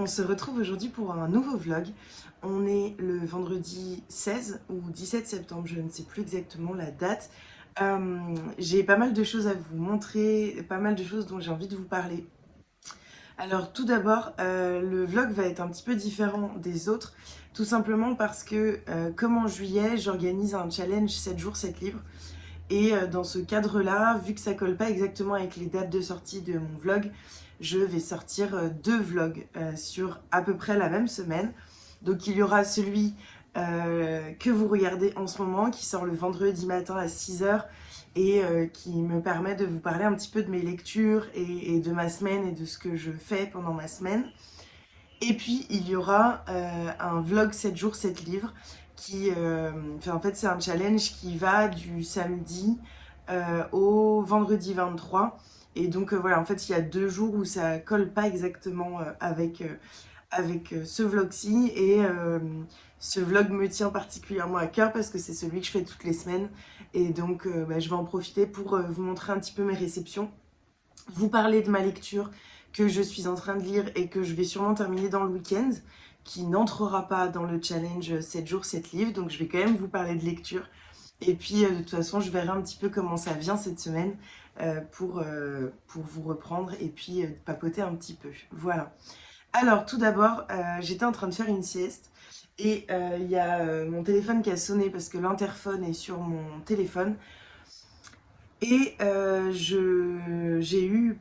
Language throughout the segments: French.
se retrouve aujourd'hui pour un nouveau vlog. On est le vendredi 16 ou 17 septembre, je ne sais plus exactement la date. J'ai pas mal de choses à vous montrer, pas mal de choses dont j'ai envie de vous parler. Alors tout d'abord, le vlog va être un petit peu différent des autres, tout simplement parce que comme en juillet, j'organise un challenge 7 jours 7 livres. Et dans ce cadre-là, vu que ça colle pas exactement avec les dates de sortie de mon vlog, je vais sortir deux vlogs sur à peu près la même semaine. Donc il y aura celui que vous regardez en ce moment, qui sort le vendredi matin à 6 h et qui me permet de vous parler un petit peu de mes lectures et de ma semaine et de ce que je fais pendant ma semaine. Et puis il y aura un vlog 7 jours 7 livres qui, en fait c'est un challenge qui va du samedi au vendredi 23. Et donc voilà, en fait il y a 2 jours où ça colle pas exactement avec ce vlog-ci. Et ce vlog me tient particulièrement à cœur parce que c'est celui que je fais toutes les semaines. Et donc je vais en profiter pour vous montrer un petit peu mes réceptions, vous parler de ma lecture que je suis en train de lire et que je vais sûrement terminer dans le week-end, qui n'entrera pas dans le challenge 7 jours 7 livres, donc je vais quand même vous parler de lecture. Et puis de toute façon je verrai un petit peu comment ça vient cette semaine pour vous reprendre et puis papoter un petit peu. Voilà. Alors tout d'abord, j'étais en train de faire une sieste et il y a mon téléphone qui a sonné parce que l'interphone est sur mon téléphone. Et j'ai eu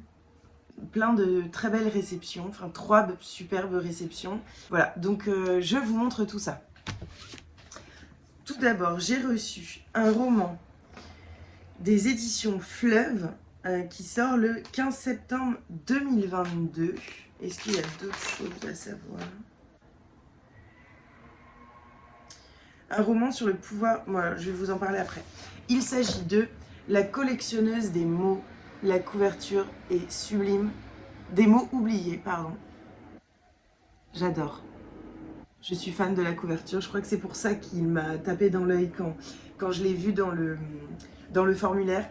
plein de très belles réceptions, enfin 3 superbes réceptions. Voilà, donc je vous montre tout ça. Tout d'abord, j'ai reçu un roman des éditions Fleuve qui sort le 15 septembre 2022. Est-ce qu'il y a d'autres choses à savoir? Un roman sur le pouvoir, voilà, je vais vous en parler après. Il s'agit de La collectionneuse des mots. La couverture est sublime. Des mots oubliés, pardon. J'adore. Je suis fan de la couverture. Je crois que c'est pour ça qu'il m'a tapé dans l'œil quand je l'ai vu dans le formulaire.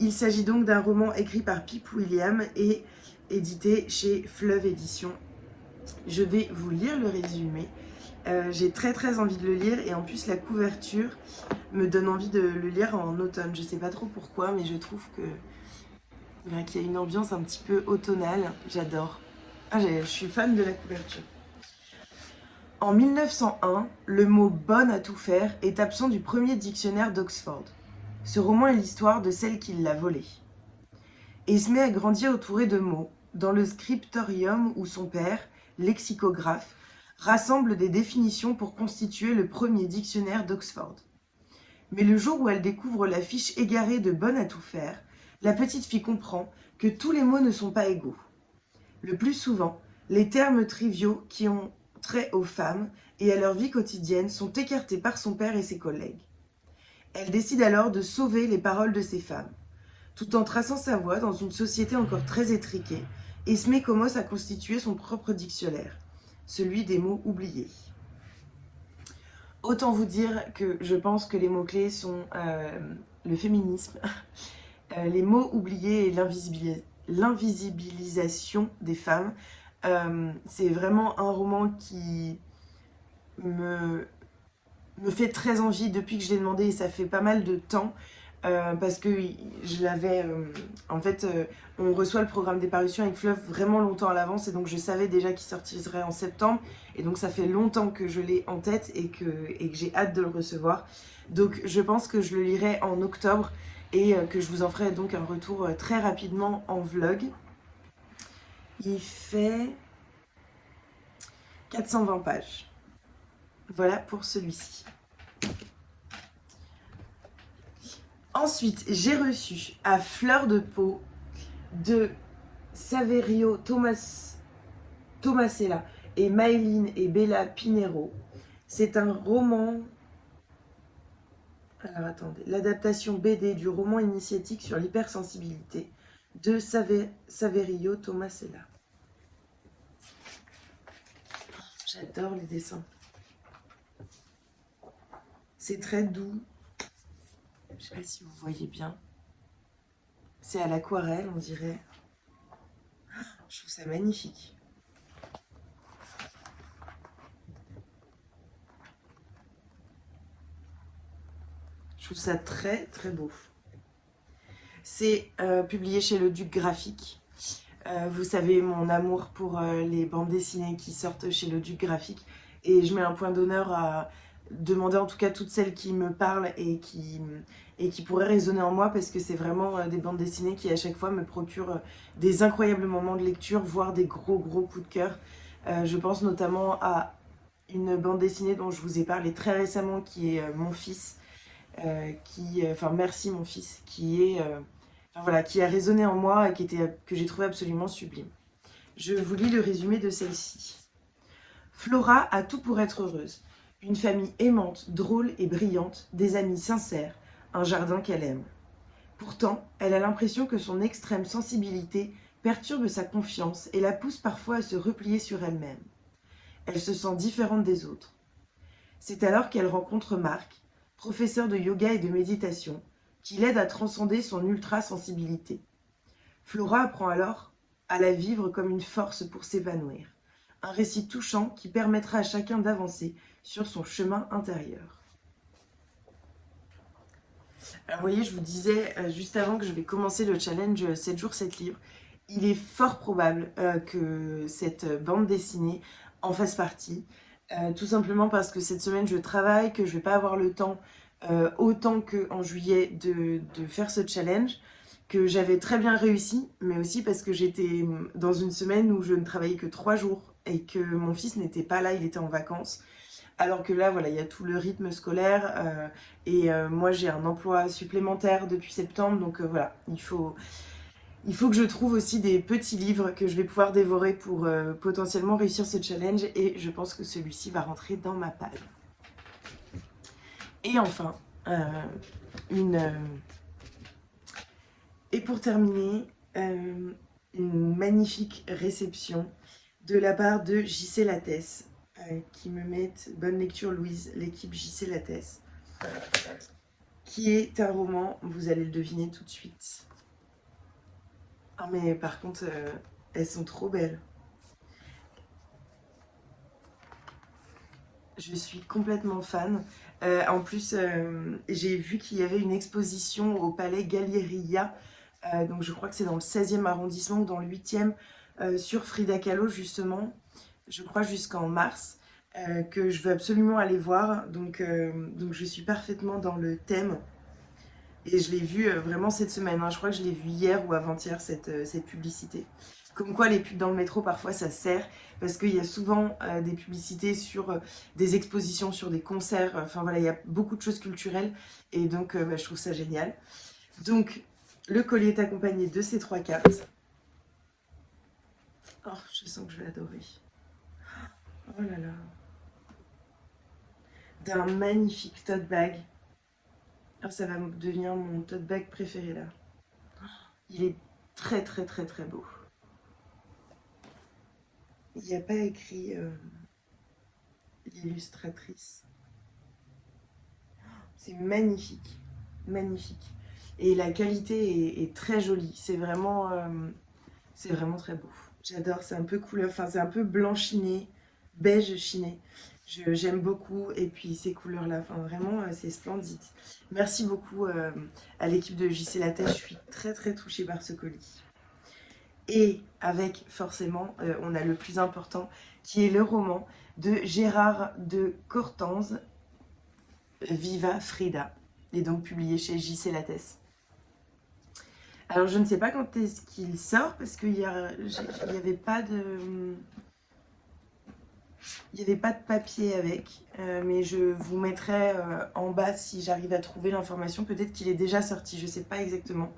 Il s'agit donc d'un roman écrit par Pip William et édité chez Fleuve Éditions. Je vais vous lire le résumé. J'ai très envie de le lire et en plus la couverture me donne envie de le lire en automne. Je sais pas trop pourquoi, mais je trouve qu'il y a une ambiance un petit peu automnale. J'adore. Je suis fan de la couverture. En 1901, le mot bonne à tout faire est absent du premier dictionnaire d'Oxford. Ce roman est l'histoire de celle qui l'a volé. Esmé a grandi entourée de mots, dans le scriptorium où son père, lexicographe, rassemble des définitions pour constituer le premier dictionnaire d'Oxford. Mais le jour où elle découvre la fiche égarée de bonne à tout faire, la petite fille comprend que tous les mots ne sont pas égaux. Le plus souvent, les termes triviaux qui ont trait aux femmes et à leur vie quotidienne sont écartés par son père et ses collègues. Elle décide alors de sauver les paroles de ces femmes. Tout en traçant sa voie dans une société encore très étriquée, Esmé commence à constituer son propre dictionnaire, celui des mots oubliés. Autant vous dire que je pense que les mots-clés sont le féminisme, les mots oubliés et l'invisibilisation des femmes. C'est vraiment un roman qui me fait très envie depuis que je l'ai demandé et ça fait pas mal de temps. Parce que je l'avais... en fait, on reçoit le programme des parutions avec Fleuve vraiment longtemps à l'avance et donc je savais déjà qu'il sortirait en septembre. Et donc ça fait longtemps que je l'ai en tête et que j'ai hâte de le recevoir. Donc je pense que je le lirai en octobre et que je vous en ferai donc un retour très rapidement en vlog. Il fait 420 pages. Voilà pour celui-ci. Ensuite, j'ai reçu à fleur de peau de Saverio Tomasella et Maëline et Bella Pinheiro. C'est un roman... Alors attendez, l'adaptation BD du roman initiatique sur l'hypersensibilité de Saverio Tomasella. J'adore les dessins. C'est très doux. Je sais pas si vous voyez bien. C'est à l'aquarelle, on dirait. Je trouve ça magnifique. trouve ça très très beau. C'est publié chez Le Duc Graphique. Vous savez mon amour pour les bandes dessinées qui sortent chez Le Duc Graphique. Et je mets un point d'honneur à demander en tout cas toutes celles qui me parlent et qui pourraient résonner en moi, parce que c'est vraiment des bandes dessinées qui à chaque fois me procurent des incroyables moments de lecture, voire des gros coups de cœur. Je pense notamment à une bande dessinée dont je vous ai parlé très récemment, qui est Mon fils, enfin Merci mon fils, voilà, qui a résonné en moi et que j'ai trouvé absolument sublime. Je vous lis le résumé de celle-ci. Flora a tout pour être heureuse. Une famille aimante, drôle et brillante, des amis sincères, un jardin qu'elle aime. Pourtant, elle a l'impression que son extrême sensibilité perturbe sa confiance et la pousse parfois à se replier sur elle-même. Elle se sent différente des autres. C'est alors qu'elle rencontre Marc, professeur de yoga et de méditation, qui l'aide à transcender son ultra-sensibilité. Flora apprend alors à la vivre comme une force pour s'épanouir. Un récit touchant qui permettra à chacun d'avancer sur son chemin intérieur. Alors, vous voyez, je vous disais juste avant que je vais commencer le challenge 7 jours 7 livres. Il est fort probable que cette bande dessinée en fasse partie. Tout simplement parce que cette semaine je travaille, que je ne vais pas avoir le temps autant qu'en juillet de faire ce challenge, que j'avais très bien réussi, mais aussi parce que j'étais dans une semaine où je ne travaillais que 3 jours et que mon fils n'était pas là, il était en vacances. Alors que là, voilà, il y a tout le rythme scolaire et moi j'ai un emploi supplémentaire depuis septembre, donc voilà, il faut que je trouve aussi des petits livres que je vais pouvoir dévorer pour potentiellement réussir ce challenge, et je pense que celui-ci va rentrer dans ma palle. Et enfin, et pour terminer, une magnifique réception de la part de JC Lattès, qui me mettent bonne lecture Louise, l'équipe JC Lattès, qui est un roman, vous allez le deviner tout de suite. Ah mais par contre, elles sont trop belles. Je suis complètement fan. En plus, j'ai vu qu'il y avait une exposition au Palais Galleria, donc je crois que c'est dans le 16e arrondissement ou dans le 8e, sur Frida Kahlo justement, je crois jusqu'en mars, que je veux absolument aller voir. Donc je suis parfaitement dans le thème. Et je l'ai vu vraiment cette semaine, hein. Je crois que je l'ai vu hier ou avant-hier, cette publicité. Comme quoi les pubs dans le métro, parfois ça sert, parce qu'il y a souvent des publicités sur des expositions, sur des concerts, enfin voilà, il y a beaucoup de choses culturelles, et donc je trouve ça génial. Donc le collier est accompagné de ces 3 cartes. Oh, je sens que je vais adorer. Oh là là. D'un magnifique tote bag. Oh, ça va devenir mon tote bag préféré là. Il est très beau. Il n'y a pas écrit l'illustratrice. C'est magnifique, magnifique. Et la qualité est très jolie. C'est vraiment très beau. J'adore, c'est un peu couleur, enfin c'est un peu blanc chiné, beige chiné. J'aime beaucoup, et puis ces couleurs-là, enfin vraiment c'est splendide. Merci beaucoup à l'équipe de JC Lattès, je suis très touchée par ce colis. Et avec forcément, on a le plus important, qui est le roman de Gérard de Cortange, Viva Frida, et donc publié chez JC Lattès. Alors je ne sais pas quand est-ce qu'il sort, parce qu'il n'y avait pas de... Il n'y avait pas de papier avec, mais je vous mettrai en bas si j'arrive à trouver l'information. Peut-être qu'il est déjà sorti, je ne sais pas exactement.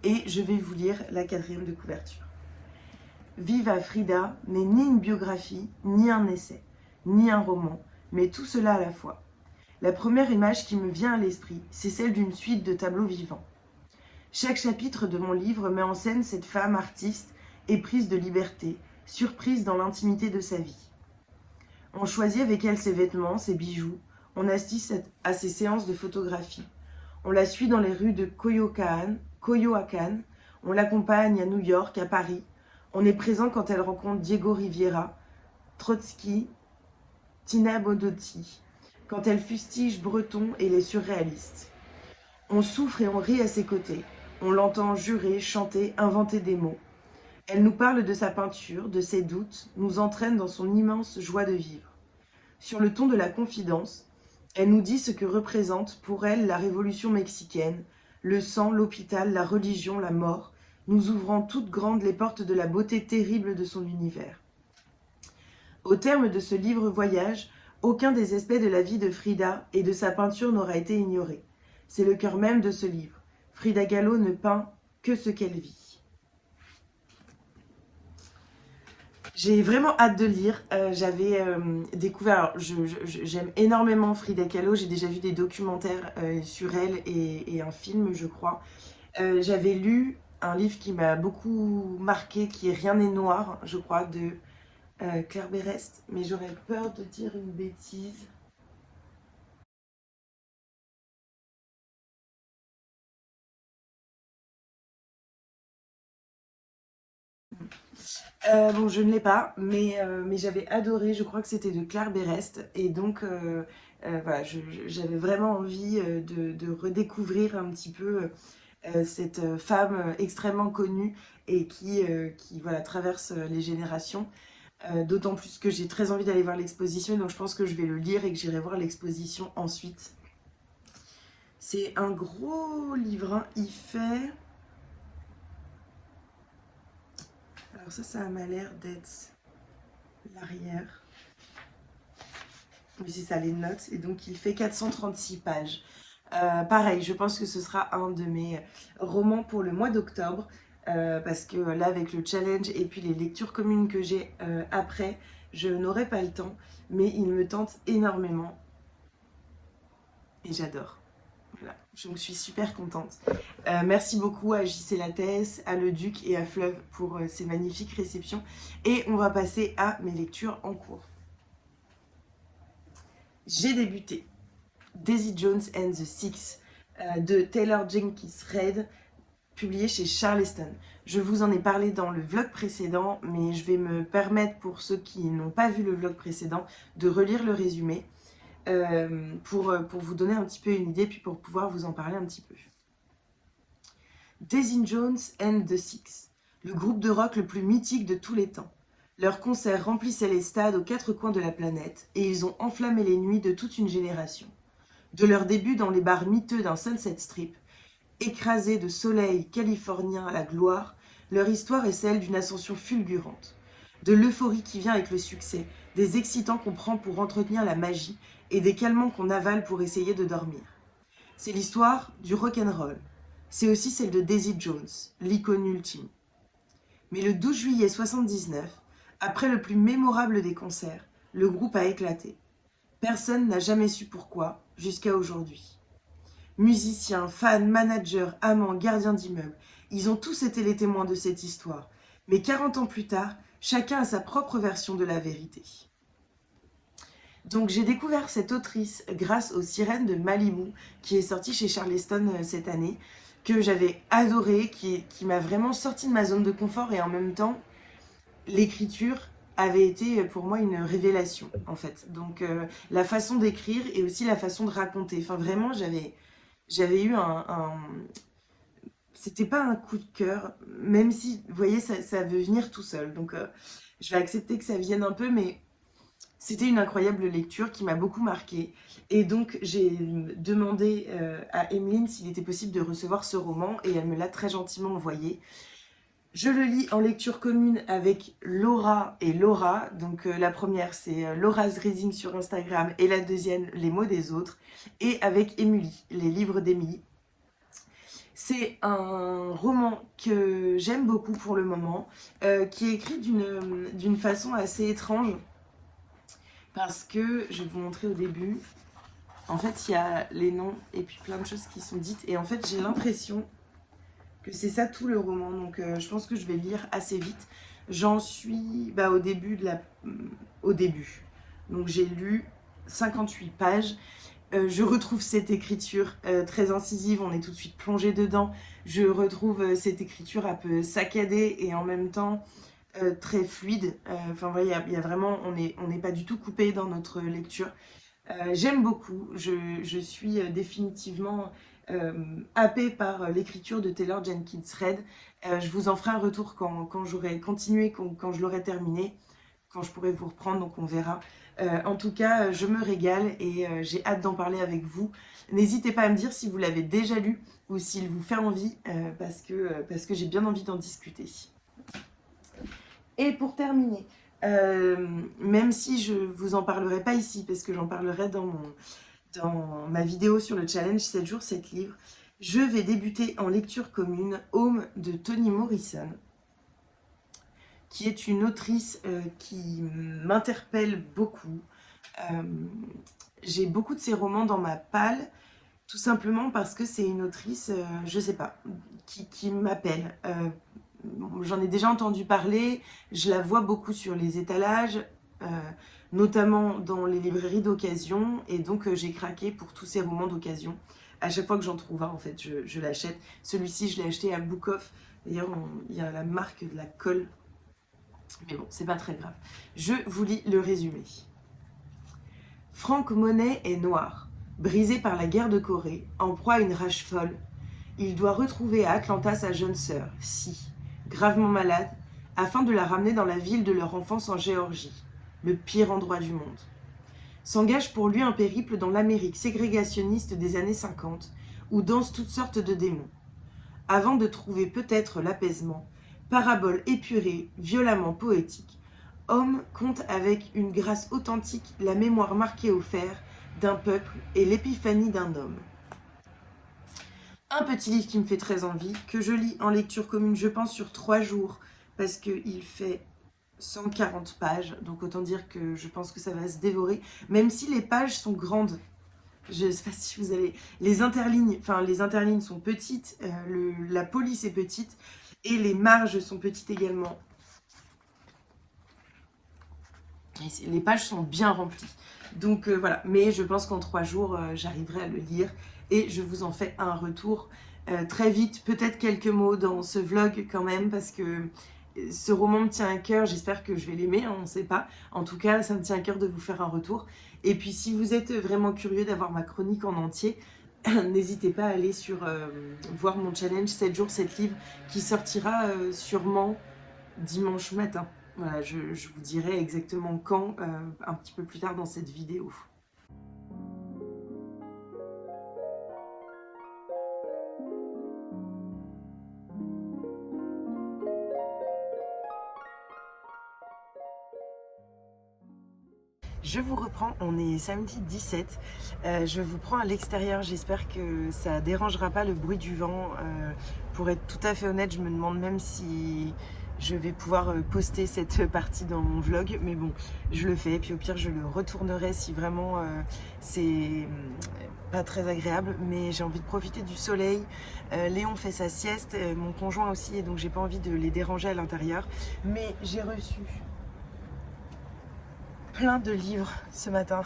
Et je vais vous lire la 4e de couverture. Viva Frida n'est ni une biographie, ni un essai, ni un roman, mais tout cela à la fois. La première image qui me vient à l'esprit, c'est celle d'une suite de tableaux vivants. Chaque chapitre de mon livre met en scène cette femme artiste, éprise de liberté, surprise dans l'intimité de sa vie. On choisit avec elle ses vêtements, ses bijoux, on assiste à ses séances de photographie. On la suit dans les rues de Coyoacán, on l'accompagne à New York, à Paris. On est présent quand elle rencontre Diego Rivera, Trotsky, Tina Modotti, quand elle fustige Breton et les surréalistes. On souffre et on rit à ses côtés. On l'entend jurer, chanter, inventer des mots. Elle nous parle de sa peinture, de ses doutes, nous entraîne dans son immense joie de vivre. Sur le ton de la confidence, elle nous dit ce que représente pour elle la révolution mexicaine, le sang, l'hôpital, la religion, la mort, nous ouvrant toutes grandes les portes de la beauté terrible de son univers. Au terme de ce livre voyage, aucun des aspects de la vie de Frida et de sa peinture n'aura été ignoré. C'est le cœur même de ce livre. Frida Kahlo ne peint que ce qu'elle vit. J'ai vraiment hâte de lire. J'avais découvert, alors j'aime énormément Frida Kahlo, j'ai déjà vu des documentaires sur elle et un film, je crois. J'avais lu un livre qui m'a beaucoup marqué, qui est Rien n'est noir, je crois, de Claire Berest, mais j'aurais peur de dire une bêtise. Bon, je ne l'ai pas, mais j'avais adoré, je crois que c'était de Claire Berest, et donc voilà, j'avais vraiment envie de redécouvrir un petit peu cette femme extrêmement connue et qui voilà, traverse les générations. D'autant plus que j'ai très envie d'aller voir l'exposition, donc je pense que je vais le lire et que j'irai voir l'exposition ensuite. C'est un gros livre, hein. Il fait... Alors ça m'a l'air d'être l'arrière. Oui, c'est ça, les notes. Et donc, il fait 436 pages. Pareil, je pense que ce sera un de mes romans pour le mois d'octobre. Parce que là, avec le challenge et puis les lectures communes que j'ai après, je n'aurai pas le temps. Mais il me tente énormément. Et j'adore. Voilà, je suis super contente. Merci beaucoup à JC Lattès, à Le Duc et à Fleuve pour ces magnifiques réceptions. Et on va passer à mes lectures en cours. J'ai débuté Daisy Jones and the Six de Taylor Jenkins Reid, publié chez Charleston. Je vous en ai parlé dans le vlog précédent, mais je vais me permettre, pour ceux qui n'ont pas vu le vlog précédent, de relire le résumé pour vous donner un petit peu une idée, puis pour pouvoir vous en parler un petit peu. Daisy Jones and the Six, le groupe de rock le plus mythique de tous les temps. Leurs concerts remplissaient les stades aux quatre coins de la planète et ils ont enflammé les nuits de toute une génération. De leur début dans les bars miteux d'un Sunset Strip, écrasés de soleil californien à la gloire, leur histoire est celle d'une ascension fulgurante. De l'euphorie qui vient avec le succès, des excitants qu'on prend pour entretenir la magie et des calmants qu'on avale pour essayer de dormir. C'est l'histoire du rock'n'roll. C'est aussi celle de Daisy Jones, l'icône ultime. Mais le 12 juillet 1979, après le plus mémorable des concerts, le groupe a éclaté. Personne n'a jamais su pourquoi, jusqu'à aujourd'hui. Musiciens, fans, managers, amants, gardiens d'immeubles, ils ont tous été les témoins de cette histoire. Mais 40 ans plus tard, chacun a sa propre version de la vérité. Donc j'ai découvert cette autrice grâce aux Sirènes de Malibu, qui est sortie chez Charleston cette année, que j'avais adoré, qui m'a vraiment sorti de ma zone de confort, et en même temps, l'écriture avait été pour moi une révélation en fait. Donc la façon d'écrire et aussi la façon de raconter. Enfin vraiment j'avais eu c'était pas un coup de cœur, même si vous voyez ça veut venir tout seul. Donc je vais accepter que ça vienne un peu, mais c'était une incroyable lecture qui m'a beaucoup marquée. Et donc j'ai demandé à Emeline s'il était possible de recevoir ce roman et elle me l'a très gentiment envoyé. Je le lis en lecture commune avec Laura et Laura. Donc la première c'est Laura's Reading sur Instagram et la deuxième Les mots des autres. Et avec Émilie, les livres d'Émilie. C'est un roman que j'aime beaucoup pour le moment, qui est écrit d'une façon assez étrange. Parce que, je vais vous montrer au début, en fait il y a les noms et puis plein de choses qui sont dites. Et en fait j'ai l'impression que c'est ça tout le roman, donc je pense que je vais lire assez vite. J'en suis au début au début. Donc j'ai lu 58 pages. Je retrouve cette écriture très incisive, on est tout de suite plongé dedans. Je retrouve cette écriture un peu saccadée et en même temps très fluide. Enfin voilà, il y a vraiment, on n'est pas du tout coupé dans notre lecture. J'aime beaucoup, je suis définitivement happée par l'écriture de Taylor Jenkins Reid. Je vous en ferai un retour quand j'aurai continué, quand je l'aurai terminé, quand je pourrai vous reprendre, donc on verra. En tout cas, je me régale et j'ai hâte d'en parler avec vous. N'hésitez pas à me dire si vous l'avez déjà lu ou s'il vous fait envie, parce que j'ai bien envie d'en discuter. Et pour terminer, même si je vous en parlerai pas ici, parce que j'en parlerai dans ma vidéo sur le challenge 7 jours 7 livres, je vais débuter en lecture commune Home de Toni Morrison, qui est une autrice qui m'interpelle beaucoup. J'ai beaucoup de ses romans dans ma palle, tout simplement parce que c'est une autrice, je sais pas, qui m'appelle. J'en ai déjà entendu parler, je la vois beaucoup sur les étalages, notamment dans les librairies d'occasion, et donc j'ai craqué pour tous ces romans d'occasion. À chaque fois que j'en trouve un, en fait, je l'achète. Celui-ci, je l'ai acheté à Book Off. D'ailleurs, il y a la marque de la colle. Mais bon, c'est pas très grave. Je vous lis le résumé. Frank Monet est noir, brisé par la guerre de Corée, en proie à une rage folle. Il doit retrouver à Atlanta sa jeune sœur, Si, gravement malade, afin de la ramener dans la ville de leur enfance en Géorgie, le pire endroit du monde. S'engage pour lui un périple dans l'Amérique ségrégationniste des années 50, où dansent toutes sortes de démons. Avant de trouver peut-être l'apaisement, parabole épurée, violemment poétique, Homme compte avec une grâce authentique la mémoire marquée au fer d'un peuple et l'épiphanie d'un homme. Un petit livre qui me fait très envie, que je lis en lecture commune, je pense, sur 3 jours, parce qu'il fait 140 pages, donc autant dire que je pense que ça va se dévorer, même si les pages sont grandes. Je ne sais pas si vous allez... les interlignes sont petites, la police est petite, et les marges sont petites également. Et les pages sont bien remplies. Donc voilà, mais je pense qu'en 3 jours, j'arriverai à le lire, et je vous en fais un retour très vite, peut-être quelques mots dans ce vlog quand même, parce que ce roman me tient à cœur, j'espère que je vais l'aimer, hein, on ne sait pas. En tout cas, ça me tient à cœur de vous faire un retour. Et puis si vous êtes vraiment curieux d'avoir ma chronique en entier, n'hésitez pas à aller voir mon challenge 7 jours 7 livres qui sortira sûrement dimanche matin. Voilà, je vous dirai exactement quand, un petit peu plus tard dans cette vidéo. Je vous reprends, on est samedi 17, je vous prends à l'extérieur, j'espère que ça dérangera pas le bruit du vent. Pour être tout à fait honnête, je me demande même si je vais pouvoir poster cette partie dans mon vlog, mais bon, je le fais, puis au pire je le retournerai si vraiment c'est pas très agréable, mais j'ai envie de profiter du soleil. Léon fait sa sieste, mon conjoint aussi, et donc j'ai pas envie de les déranger à l'intérieur, mais j'ai reçu plein de livres ce matin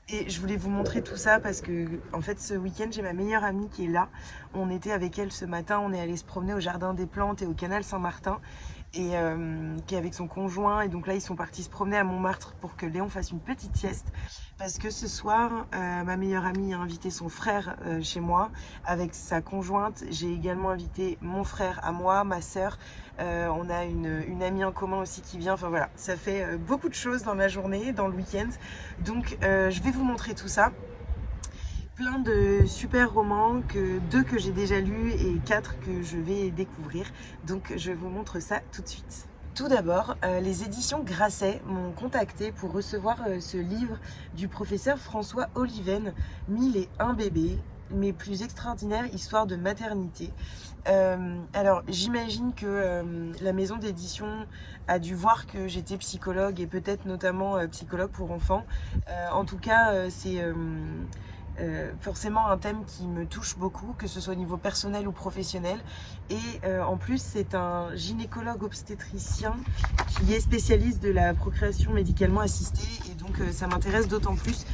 et je voulais vous montrer tout ça parce que en fait ce week-end j'ai ma meilleure amie qui est là. On était avec elle ce matin, on est allé se promener au jardin des plantes et au canal Saint-Martin, et qui est avec son conjoint, et donc là ils sont partis se promener à Montmartre pour que Léon fasse une petite sieste, parce que ce soir ma meilleure amie a invité son frère chez moi avec sa conjointe. J'ai également invité mon frère à moi, ma sœur, on a une amie en commun aussi qui vient. Enfin voilà, ça fait beaucoup de choses dans la journée, dans le week-end, donc je vais vous montrer tout ça. Plein de super romans, 2 que j'ai déjà lus et 4 que je vais découvrir. Donc je vous montre ça tout de suite. Tout d'abord, les éditions Grasset m'ont contacté pour recevoir ce livre du professeur François Oliven, 1001 bébés, mes plus extraordinaires histoires de maternité. Alors j'imagine que la maison d'édition a dû voir que j'étais psychologue, et peut-être notamment psychologue pour enfants. En tout cas, c'est forcément un thème qui me touche beaucoup, que ce soit au niveau personnel ou professionnel. Et en plus c'est un gynécologue obstétricien qui est spécialiste de la procréation médicalement assistée, et donc ça m'intéresse d'autant plus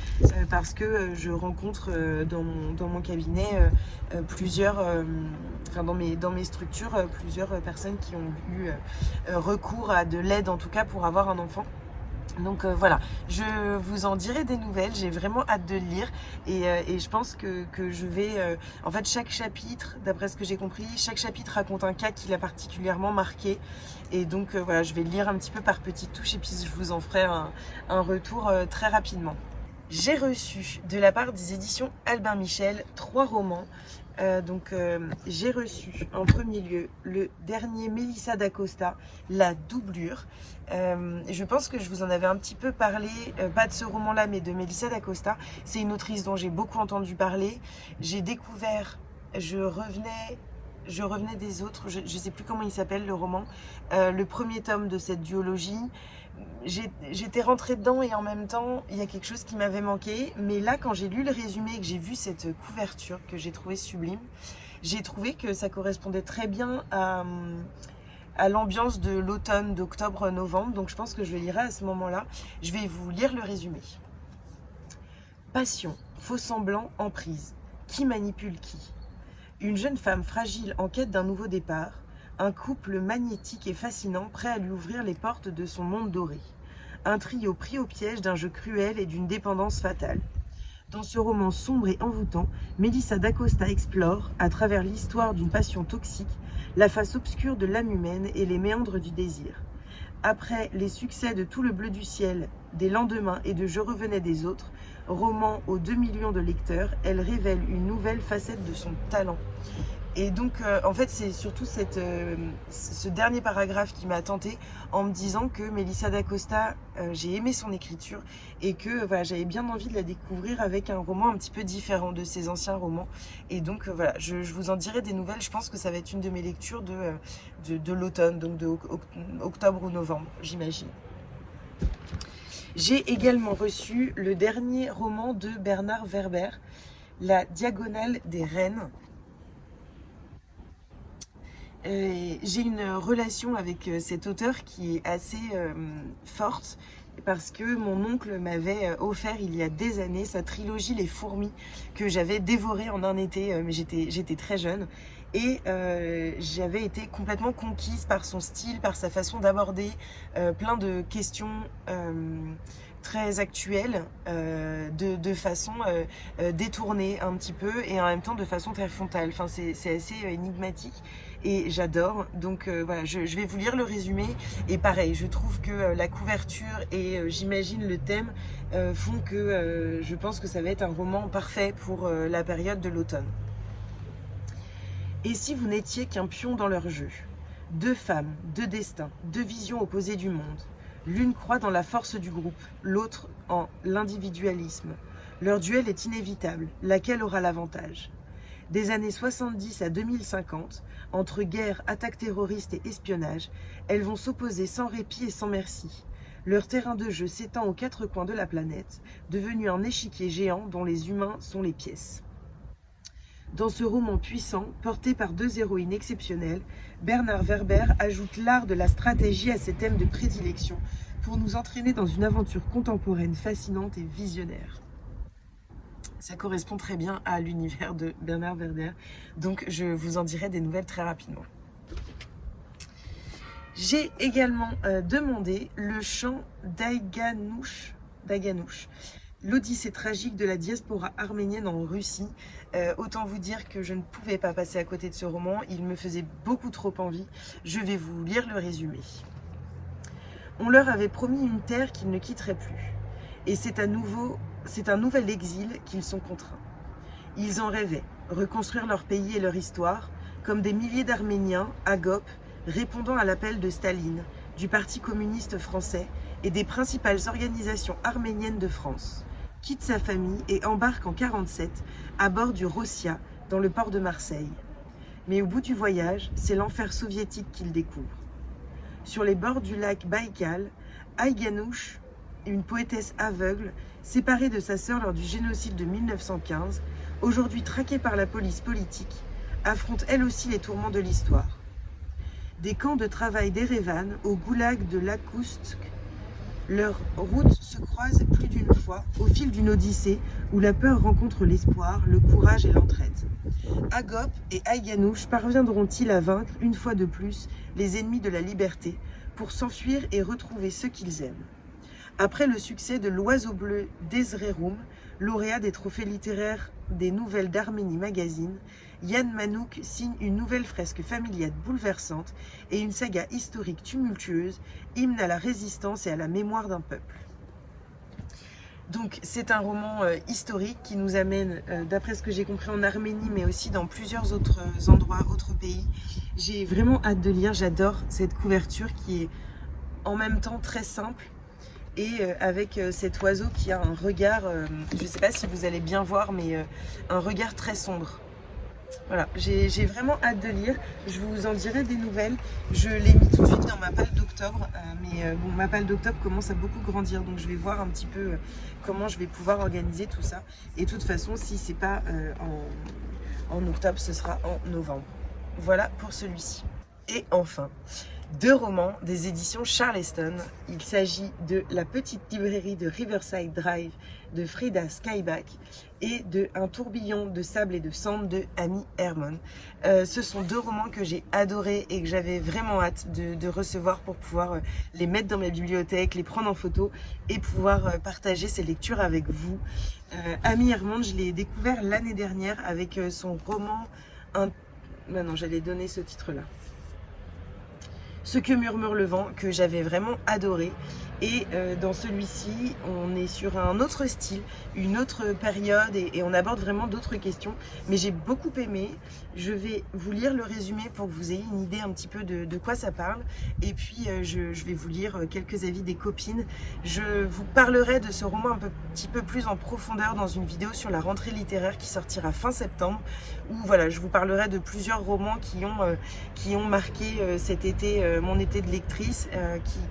parce que je rencontre dans mon cabinet plusieurs, dans mes structures, plusieurs personnes qui ont eu recours à de l'aide, en tout cas pour avoir un enfant. Donc voilà, je vous en dirai des nouvelles, j'ai vraiment hâte de le lire et je pense que je vais... en fait, chaque chapitre, d'après ce que j'ai compris, chaque chapitre raconte un cas qui l'a particulièrement marqué. Et donc voilà, je vais le lire un petit peu par petites touches et puis je vous en ferai un retour très rapidement. J'ai reçu de la part des éditions Albin Michel 3 romans. J'ai reçu en premier lieu le dernier Mélissa d'Acosta, La Doublure. Je pense que je vous en avais un petit peu parlé, pas de ce roman-là, mais de Mélissa d'Acosta. C'est une autrice dont j'ai beaucoup entendu parler. J'ai découvert, je revenais des autres, je ne sais plus comment il s'appelle le roman, le premier tome de cette duologie. J'étais rentrée dedans et en même temps il y a quelque chose qui m'avait manqué, mais là quand j'ai lu le résumé et que j'ai vu cette couverture que j'ai trouvée sublime, j'ai trouvé que ça correspondait très bien à l'ambiance de l'automne, d'octobre-novembre, donc je pense que je le lirai à ce moment-là. Je vais vous lire le résumé. Passion, faux semblant, emprise. Qui manipule qui? Une jeune femme fragile en quête d'un nouveau départ, un couple magnétique et fascinant prêt à lui ouvrir les portes de son monde doré. Un trio pris au piège d'un jeu cruel et d'une dépendance fatale. Dans ce roman sombre et envoûtant, Mélissa d'Acosta explore, à travers l'histoire d'une passion toxique, la face obscure de l'âme humaine et les méandres du désir. Après les succès de Tout le bleu du ciel, des lendemains et de Je revenais des autres, roman aux 2 millions de lecteurs, elle révèle une nouvelle facette de son talent. Et donc, en fait, c'est surtout ce dernier paragraphe qui m'a tenté en me disant que Mélissa d'Acosta, j'ai aimé son écriture et que voilà, j'avais bien envie de la découvrir avec un roman un petit peu différent de ses anciens romans. Et donc, voilà, je vous en dirai des nouvelles. Je pense que ça va être une de mes lectures de l'automne, donc de octobre ou novembre, j'imagine. J'ai également reçu le dernier roman de Bernard Werber, La Diagonale des Reines. J'ai une relation avec cet auteur qui est assez forte parce que mon oncle m'avait offert il y a des années sa trilogie Les Fourmis que j'avais dévorée en un été, mais j'étais très jeune et j'avais été complètement conquise par son style, par sa façon d'aborder plein de questions très actuelles de façon détournée un petit peu et en même temps de façon très frontale. Enfin, c'est assez énigmatique et j'adore. Donc voilà, je vais vous lire le résumé et pareil, je trouve que la couverture et j'imagine le thème font que je pense que ça va être un roman parfait pour la période de l'automne. Et si vous n'étiez qu'un pion dans leur jeu? Deux femmes, deux destins, deux visions opposées du monde. L'une croit dans la force du groupe, l'autre en l'individualisme. Leur duel est inévitable, laquelle aura l'avantage? Des années 70 à 2050, entre guerre, attaques terroristes et espionnage, elles vont s'opposer sans répit et sans merci. Leur terrain de jeu s'étend aux quatre coins de la planète, devenu un échiquier géant dont les humains sont les pièces. Dans ce roman puissant, porté par deux héroïnes exceptionnelles, Bernard Werber ajoute l'art de la stratégie à ses thèmes de prédilection pour nous entraîner dans une aventure contemporaine fascinante et visionnaire. Ça correspond très bien à l'univers de Bernard Werber, donc je vous en dirai des nouvelles très rapidement. J'ai également demandé le chant d'Aïganouch, l'Odyssée tragique de la diaspora arménienne en Russie. Autant vous dire que je ne pouvais pas passer à côté de ce roman, il me faisait beaucoup trop envie. Je vais vous lire le résumé. On leur avait promis une terre qu'ils ne quitteraient plus, et c'est un nouvel exil qu'ils sont contraints. Ils en rêvaient, reconstruire leur pays et leur histoire, comme des milliers d'Arméniens, Agop, répondant à l'appel de Staline, du Parti communiste français et des principales organisations arméniennes de France, quitte sa famille et embarque en 1947 à bord du Rossia dans le port de Marseille. Mais au bout du voyage, c'est l'enfer soviétique qu'ils découvrent. Sur les bords du lac Baïkal, Aïganouch, une poétesse aveugle, séparée de sa sœur lors du génocide de 1915, aujourd'hui traquée par la police politique, affronte elle aussi les tourments de l'histoire. Des camps de travail d'Erevan au goulag de Iakoutsk, leurs routes se croisent plus d'une fois au fil d'une odyssée où la peur rencontre l'espoir, le courage et l'entraide. Agop et Aïganouch parviendront-ils à vaincre une fois de plus les ennemis de la liberté pour s'enfuir et retrouver ceux qu'ils aiment? Après le succès de L'Oiseau bleu d'Ezreroum, lauréat des trophées littéraires des Nouvelles d'Arménie Magazine, Yann Manouk signe une nouvelle fresque familiale bouleversante et une saga historique tumultueuse, hymne à la résistance et à la mémoire d'un peuple. Donc c'est un roman historique qui nous amène, d'après ce que j'ai compris, en Arménie, mais aussi dans plusieurs autres endroits, autres pays. J'ai vraiment hâte de lire, j'adore cette couverture qui est en même temps très simple et avec cet oiseau qui a un regard, je ne sais pas si vous allez bien voir, mais un regard très sombre. Voilà, j'ai vraiment hâte de lire, je vous en dirai des nouvelles. Je l'ai mis tout de suite dans ma palle d'octobre, mais bon, ma palle d'octobre commence à beaucoup grandir, donc je vais voir un petit peu comment je vais pouvoir organiser tout ça. Et de toute façon, si c'est pas en octobre, ce sera en novembre. Voilà pour celui-ci. Et enfin, 2 romans des éditions Charleston. Il s'agit de La petite librairie de Riverside Drive de Frida Skyback et de Un tourbillon de sable et de cendres de Amy Hermon. Ce sont 2 romans que j'ai adorés et que j'avais vraiment hâte de recevoir pour pouvoir les mettre dans ma bibliothèque, les prendre en photo et pouvoir partager ces lectures avec vous. Amy Hermon, je l'ai découvert l'année dernière avec son roman... Maintenant, j'allais donner ce titre-là. Ce que murmure le vent, que j'avais vraiment adoré. Et dans celui-ci, on est sur un autre style, une autre période et on aborde vraiment d'autres questions. Mais j'ai beaucoup aimé. Je vais vous lire le résumé pour que vous ayez une idée un petit peu de quoi ça parle. Et puis, je vais vous lire quelques avis des copines. Je vous parlerai de ce roman un petit peu plus en profondeur dans une vidéo sur la rentrée littéraire qui sortira fin septembre. Où voilà, je vous parlerai de plusieurs romans qui ont marqué cet été, mon été de lectrice,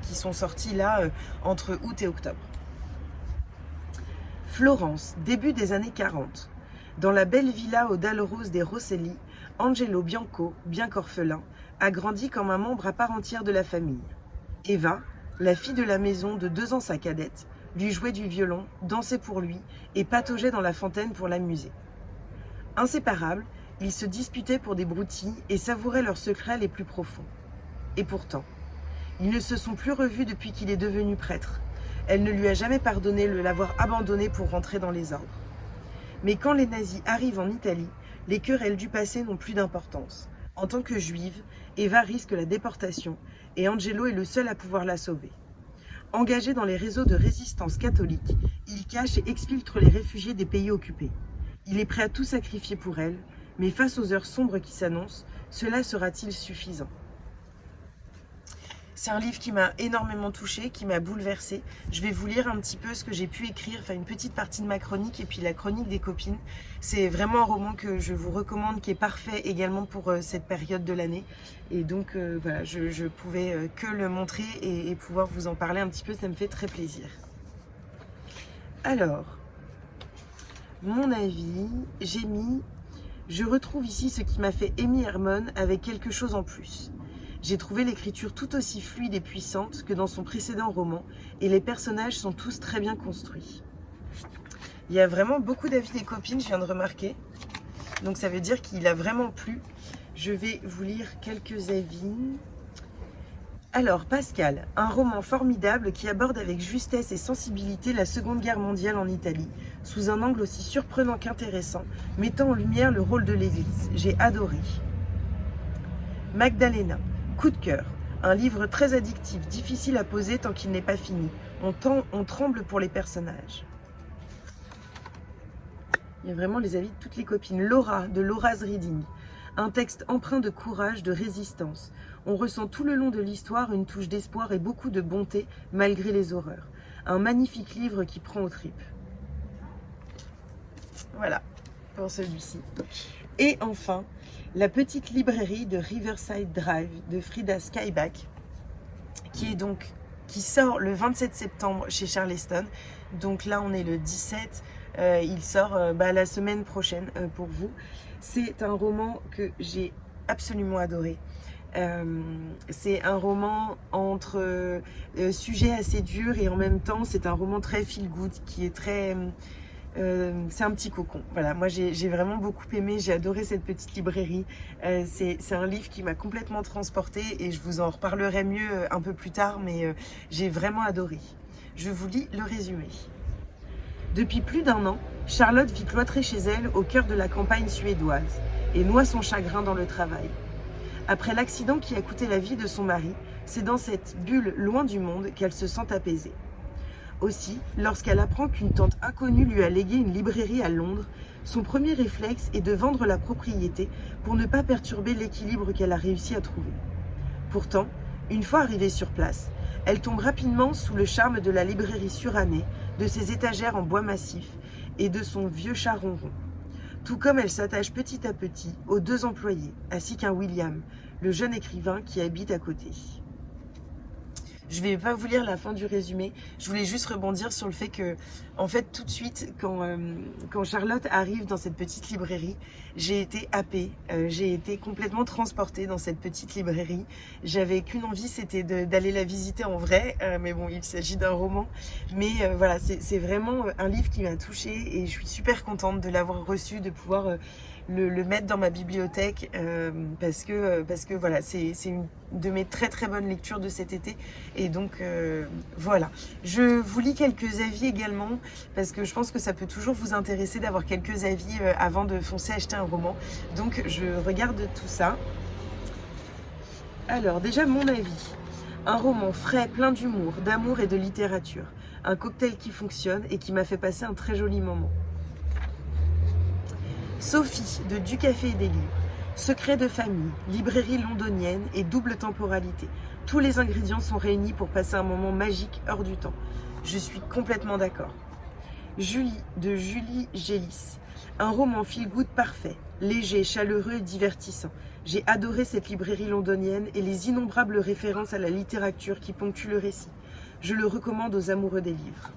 qui sont sortis là entre août et octobre. Florence, début des années 40. Dans la belle villa aux dalles roses des Rosselli, Angelo Bianco, bien qu'orphelin, a grandi comme un membre à part entière de la famille. Eva, la fille de la maison de 2 ans sa cadette, lui jouait du violon, dansait pour lui et pataugeait dans la fontaine pour l'amuser. Inséparables, ils se disputaient pour des broutilles et savouraient leurs secrets les plus profonds. Et pourtant, ils ne se sont plus revus depuis qu'il est devenu prêtre. Elle ne lui a jamais pardonné de l'avoir abandonné pour rentrer dans les ordres. Mais quand les nazis arrivent en Italie, les querelles du passé n'ont plus d'importance. En tant que juive, Eva risque la déportation et Angelo est le seul à pouvoir la sauver. Engagé dans les réseaux de résistance catholique, il cache et exfiltre les réfugiés des pays occupés. Il est prêt à tout sacrifier pour elle, mais face aux heures sombres qui s'annoncent, cela sera-t-il suffisant ? C'est un livre qui m'a énormément touchée, qui m'a bouleversée. Je vais vous lire un petit peu ce que j'ai pu écrire, enfin une petite partie de ma chronique et puis la chronique des copines. C'est vraiment un roman que je vous recommande, qui est parfait également pour cette période de l'année. Et donc voilà, je pouvais que le montrer et pouvoir vous en parler un petit peu, ça me fait très plaisir. Alors, mon avis, j'ai mis... Je retrouve ici ce qui m'a fait Amy Hermon avec quelque chose en plus. J'ai trouvé l'écriture tout aussi fluide et puissante que dans son précédent roman, et les personnages sont tous très bien construits. Il y a vraiment beaucoup d'avis des copines, je viens de remarquer. Donc ça veut dire qu'il a vraiment plu. Je vais vous lire quelques avis. Alors, Pascal, un roman formidable qui aborde avec justesse et sensibilité la Seconde Guerre mondiale en Italie, sous un angle aussi surprenant qu'intéressant, mettant en lumière le rôle de l'Église. J'ai adoré. Magdalena. Coup de cœur, un livre très addictif, difficile à poser tant qu'il n'est pas fini. On tremble pour les personnages. Il y a vraiment les avis de toutes les copines. Laura, de Laura's Reading. Un texte empreint de courage, de résistance. On ressent tout le long de l'histoire une touche d'espoir et beaucoup de bonté malgré les horreurs. Un magnifique livre qui prend aux tripes. Voilà, pour celui-ci. Et enfin... La petite librairie de Riverside Drive de Frida Skyback, qui sort le 27 septembre chez Charleston. Donc là, on est le 17. Il sort la semaine prochaine pour vous. C'est un roman que j'ai absolument adoré. C'est un roman entre sujets assez durs et en même temps, c'est un roman très feel good qui est très... c'est un petit cocon. Voilà, moi j'ai vraiment beaucoup aimé, j'ai adoré cette petite librairie. C'est un livre qui m'a complètement transportée et je vous en reparlerai mieux un peu plus tard, mais j'ai vraiment adoré. Je vous lis le résumé. Depuis plus d'1 an, Charlotte vit cloîtrée chez elle au cœur de la campagne suédoise et noie son chagrin dans le travail. Après l'accident qui a coûté la vie de son mari, c'est dans cette bulle loin du monde qu'elle se sent apaisée. Aussi, lorsqu'elle apprend qu'une tante inconnue lui a légué une librairie à Londres, son premier réflexe est de vendre la propriété pour ne pas perturber l'équilibre qu'elle a réussi à trouver. Pourtant, une fois arrivée sur place, elle tombe rapidement sous le charme de la librairie surannée, de ses étagères en bois massif et de son vieux chat ronron. Tout comme elle s'attache petit à petit aux 2 employés, ainsi qu'un William, le jeune écrivain qui habite à côté. Je ne vais pas vous lire la fin du résumé, je voulais juste rebondir sur le fait que, en fait, tout de suite, quand Charlotte arrive dans cette petite librairie, j'ai été happée, j'ai été complètement transportée dans cette petite librairie. J'avais qu'une envie, c'était d'aller la visiter en vrai, mais bon, il s'agit d'un roman. Mais voilà, c'est vraiment un livre qui m'a touchée et je suis super contente de l'avoir reçu, de pouvoir le mettre dans ma bibliothèque parce que voilà, c'est une de mes très très bonnes lectures de cet été et donc voilà. Je vous lis quelques avis également parce que je pense que ça peut toujours vous intéresser d'avoir quelques avis avant de foncer acheter un roman, donc je regarde tout ça. Alors déjà mon avis, un roman frais, plein d'humour, d'amour et de littérature, un cocktail qui fonctionne et qui m'a fait passer un très joli moment. Sophie, de Du Café et des Livres. Secret de famille, librairie londonienne et double temporalité. Tous les ingrédients sont réunis pour passer un moment magique hors du temps. Je suis complètement d'accord. Julie, de Julie Gélis. Un roman feel-good parfait, léger, chaleureux et divertissant. J'ai adoré cette librairie londonienne et les innombrables références à la littérature qui ponctuent le récit. Je le recommande aux amoureux des livres.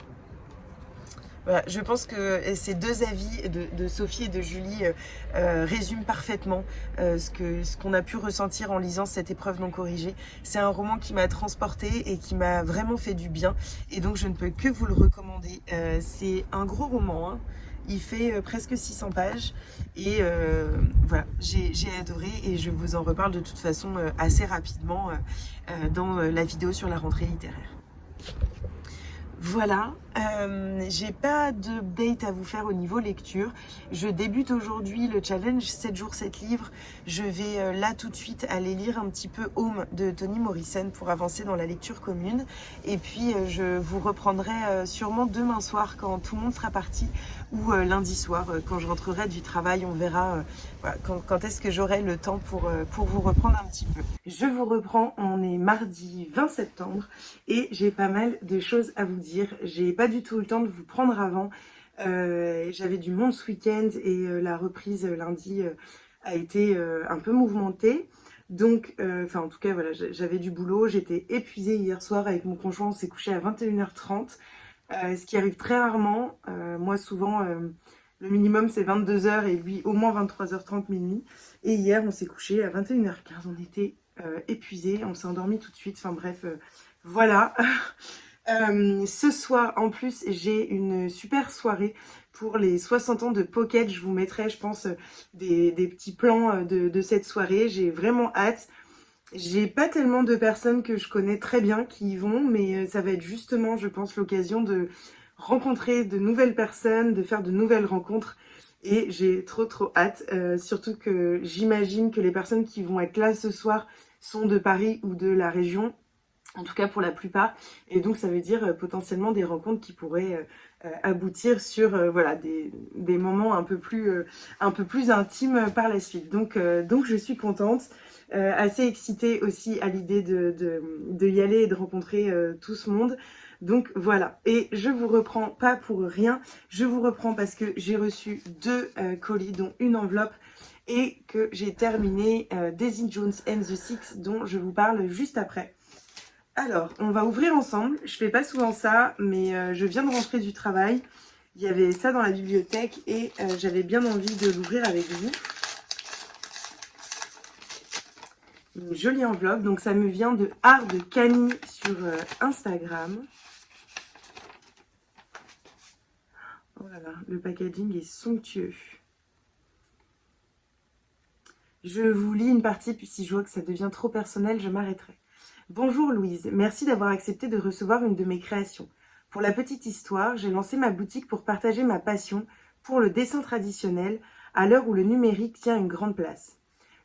Voilà, je pense que ces 2 avis de Sophie et de Julie résument parfaitement ce qu'on a pu ressentir en lisant cette épreuve non corrigée. C'est un roman qui m'a transportée et qui m'a vraiment fait du bien et donc je ne peux que vous le recommander. C'est un gros roman, hein. Il fait presque 600 pages et voilà, j'ai adoré et je vous en reparle de toute façon assez rapidement dans la vidéo sur la rentrée littéraire. Voilà, j'ai pas d'update à vous faire au niveau lecture. Je débute aujourd'hui le challenge 7 jours 7 livres. Je vais là tout de suite aller lire un petit peu Home de Toni Morrison pour avancer dans la lecture commune. Et puis je vous reprendrai sûrement demain soir quand tout le monde sera parti ou lundi soir quand je rentrerai du travail. On verra voilà, quand est-ce que j'aurai le temps pour vous reprendre un petit peu. Je vous reprends, on est mardi 20 septembre et j'ai pas mal de choses à vous dire. J'ai pas du tout eu le temps de vous prendre avant. J'avais du monde ce week-end et la reprise lundi a été un peu mouvementée. Donc, enfin en tout cas voilà, j'avais du boulot, j'étais épuisée hier soir avec mon conjoint, on s'est couché à 21h30, ce qui arrive très rarement. Moi souvent le minimum c'est 22h et lui au moins 23h30 minuit. Et hier on s'est couché à 21h15, on était épuisés, on s'est endormi tout de suite, enfin bref, voilà. Ce soir en plus j'ai une super soirée pour les 60 ans de Pocket. Je vous mettrai je pense des petits plans de cette soirée, j'ai vraiment hâte. J'ai pas tellement de personnes que je connais très bien qui y vont, mais ça va être justement je pense l'occasion de rencontrer de nouvelles personnes, de faire de nouvelles rencontres et j'ai trop hâte, surtout que j'imagine que les personnes qui vont être là ce soir sont de Paris ou de la région. En tout cas pour la plupart, et donc ça veut dire potentiellement des rencontres qui pourraient aboutir sur voilà, des moments un peu plus intimes par la suite. Donc je suis contente, assez excitée aussi à l'idée de y aller et de rencontrer tout ce monde. Donc voilà, et je vous reprends pas pour rien, je vous reprends parce que j'ai reçu 2 colis, dont une enveloppe, et que j'ai terminé Daisy Jones and the Six, dont je vous parle juste après. Alors, on va ouvrir ensemble. Je fais pas souvent ça, mais je viens de rentrer du travail. Il y avait ça dans la bibliothèque et j'avais bien envie de l'ouvrir avec vous. Une jolie enveloppe. Donc, ça me vient de Art de Camille sur Instagram. Oh là là, le packaging est somptueux. Je vous lis une partie, puis si je vois que ça devient trop personnel, je m'arrêterai. Bonjour Louise, merci d'avoir accepté de recevoir une de mes créations. Pour la petite histoire, j'ai lancé ma boutique pour partager ma passion pour le dessin traditionnel à l'heure où le numérique tient une grande place.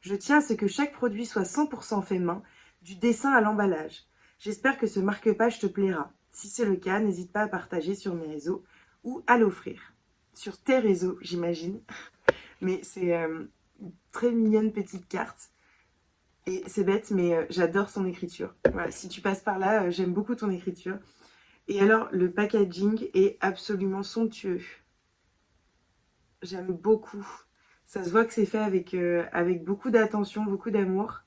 Je tiens à ce que chaque produit soit 100% fait main, du dessin à l'emballage. J'espère que ce marque-page te plaira. Si c'est le cas, n'hésite pas à partager sur mes réseaux ou à l'offrir. Sur tes réseaux, j'imagine. Mais c'est une très mignonne petite carte. Et c'est bête, mais j'adore son écriture. Voilà, si tu passes par là, j'aime beaucoup ton écriture. Et alors, le packaging est absolument somptueux. J'aime beaucoup. Ça se voit que c'est fait avec beaucoup d'attention, beaucoup d'amour.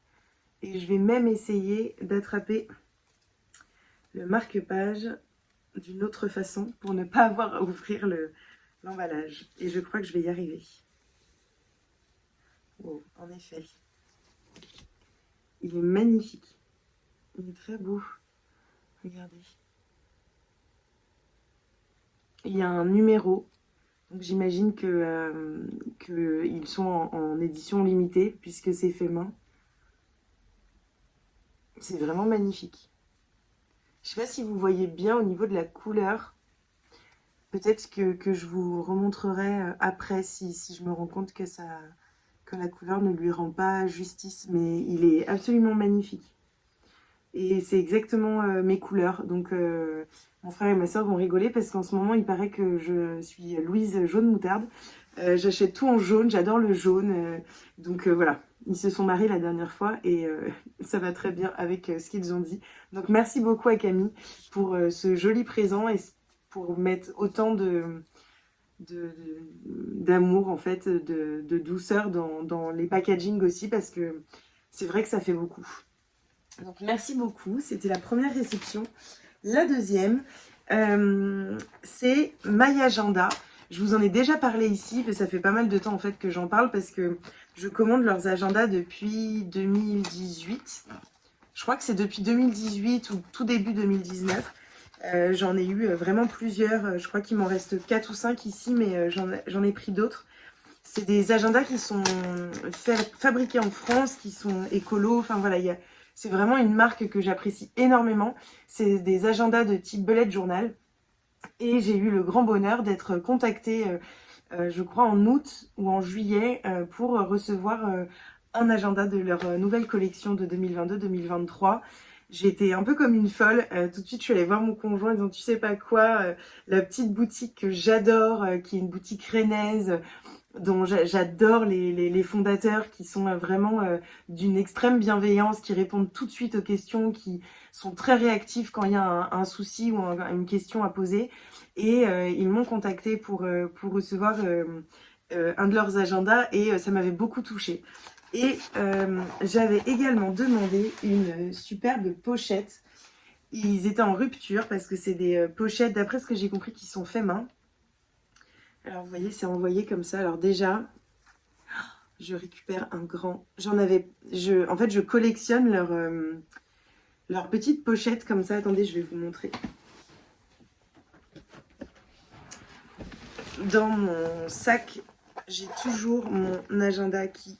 Et je vais même essayer d'attraper le marque-page d'une autre façon pour ne pas avoir à ouvrir l'emballage. Et je crois que je vais y arriver. Oh, en effet. Il est magnifique. Il est très beau. Regardez. Il y a un numéro. Donc j'imagine que ils sont en édition limitée puisque c'est fait main. C'est vraiment magnifique. Je ne sais pas si vous voyez bien au niveau de la couleur. Peut-être que je vous remontrerai après si je me rends compte que la couleur ne lui rend pas justice. Mais il est absolument magnifique. Et c'est exactement mes couleurs. Donc mon frère et ma soeur vont rigoler parce qu'en ce moment il paraît que je suis Louise jaune moutarde. J'achète tout en jaune, j'adore le jaune. Donc voilà, ils se sont mariés la dernière fois et ça va très bien avec ce qu'ils ont dit. Donc merci beaucoup à Camille pour ce joli présent et pour mettre autant d'amour en fait, de douceur dans les packaging aussi parce que c'est vrai que ça fait beaucoup. Donc merci beaucoup, c'était la première réception. La deuxième, c'est My Agenda. Je vous en ai déjà parlé ici, mais ça fait pas mal de temps en fait que j'en parle parce que je commande leurs agendas depuis 2018. Je crois que c'est depuis 2018 ou tout début 2019. J'en ai eu vraiment plusieurs. Je crois qu'il m'en reste 4 ou 5 ici, mais j'en ai pris d'autres. C'est des agendas qui sont fabriqués en France, qui sont écolos. Enfin voilà, c'est vraiment une marque que j'apprécie énormément. C'est des agendas de type bullet journal. Et j'ai eu le grand bonheur d'être contactée, je crois en août ou en juillet, pour recevoir un agenda de leur nouvelle collection de 2022-2023. J'ai été un peu comme une folle. Tout de suite, je suis allée voir mon conjoint en disant, tu sais pas quoi, la petite boutique que j'adore, qui est une boutique rennaise, dont j'adore les fondateurs qui sont vraiment d'une extrême bienveillance, qui répondent tout de suite aux questions, qui sont très réactifs quand il y a un souci ou une question à poser. Et ils m'ont contacté pour recevoir un de leurs agendas et ça m'avait beaucoup touchée. Et j'avais également demandé une superbe pochette. Ils étaient en rupture parce que c'est des pochettes, d'après ce que j'ai compris, qui sont faits main. Alors vous voyez, c'est envoyé comme ça. Alors déjà, je récupère un grand... En fait, je collectionne leurs petites pochettes comme ça. Attendez, je vais vous montrer. Dans mon sac, j'ai toujours mon agenda qui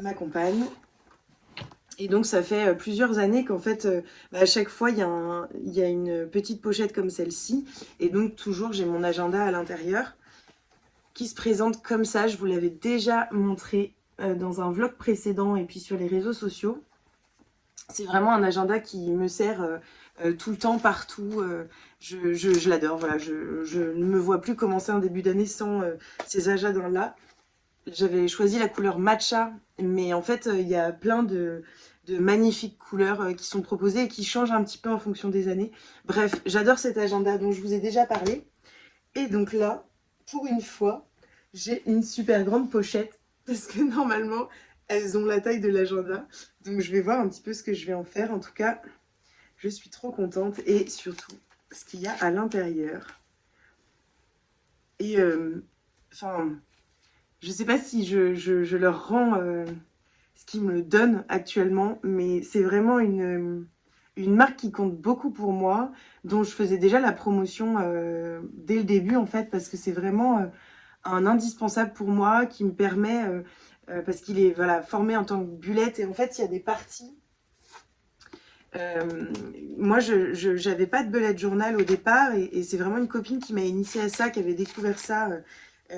m'accompagne. Et donc ça fait plusieurs années qu'en fait, à chaque fois, il y a une petite pochette comme celle-ci. Et donc toujours, j'ai mon agenda à l'intérieur qui se présente comme ça. Je vous l'avais déjà montré dans un vlog précédent et puis sur les réseaux sociaux. C'est vraiment un agenda qui me sert tout le temps, partout. Je l'adore, voilà. Je ne me vois plus commencer un début d'année sans ces agendas-là. J'avais choisi la couleur matcha, mais en fait, il y a plein de magnifiques couleurs qui sont proposées et qui changent un petit peu en fonction des années. Bref, j'adore cet agenda dont je vous ai déjà parlé. Et donc là, pour une fois, j'ai une super grande pochette parce que normalement, elles ont la taille de l'agenda. Donc je vais voir un petit peu ce que je vais en faire. En tout cas, je suis trop contente et surtout ce qu'il y a à l'intérieur. Et enfin... je ne sais pas si je leur rends ce qu'ils me donnent actuellement, mais c'est vraiment une marque qui compte beaucoup pour moi, dont je faisais déjà la promotion dès le début en fait, parce que c'est vraiment un indispensable pour moi qui me permet, parce qu'il est voilà, formé en tant que bullette, et en fait il y a des parties Euh, Moi, j'avais pas de bullet journal au départ et c'est vraiment une copine qui m'a initiée à ça, qui avait découvert ça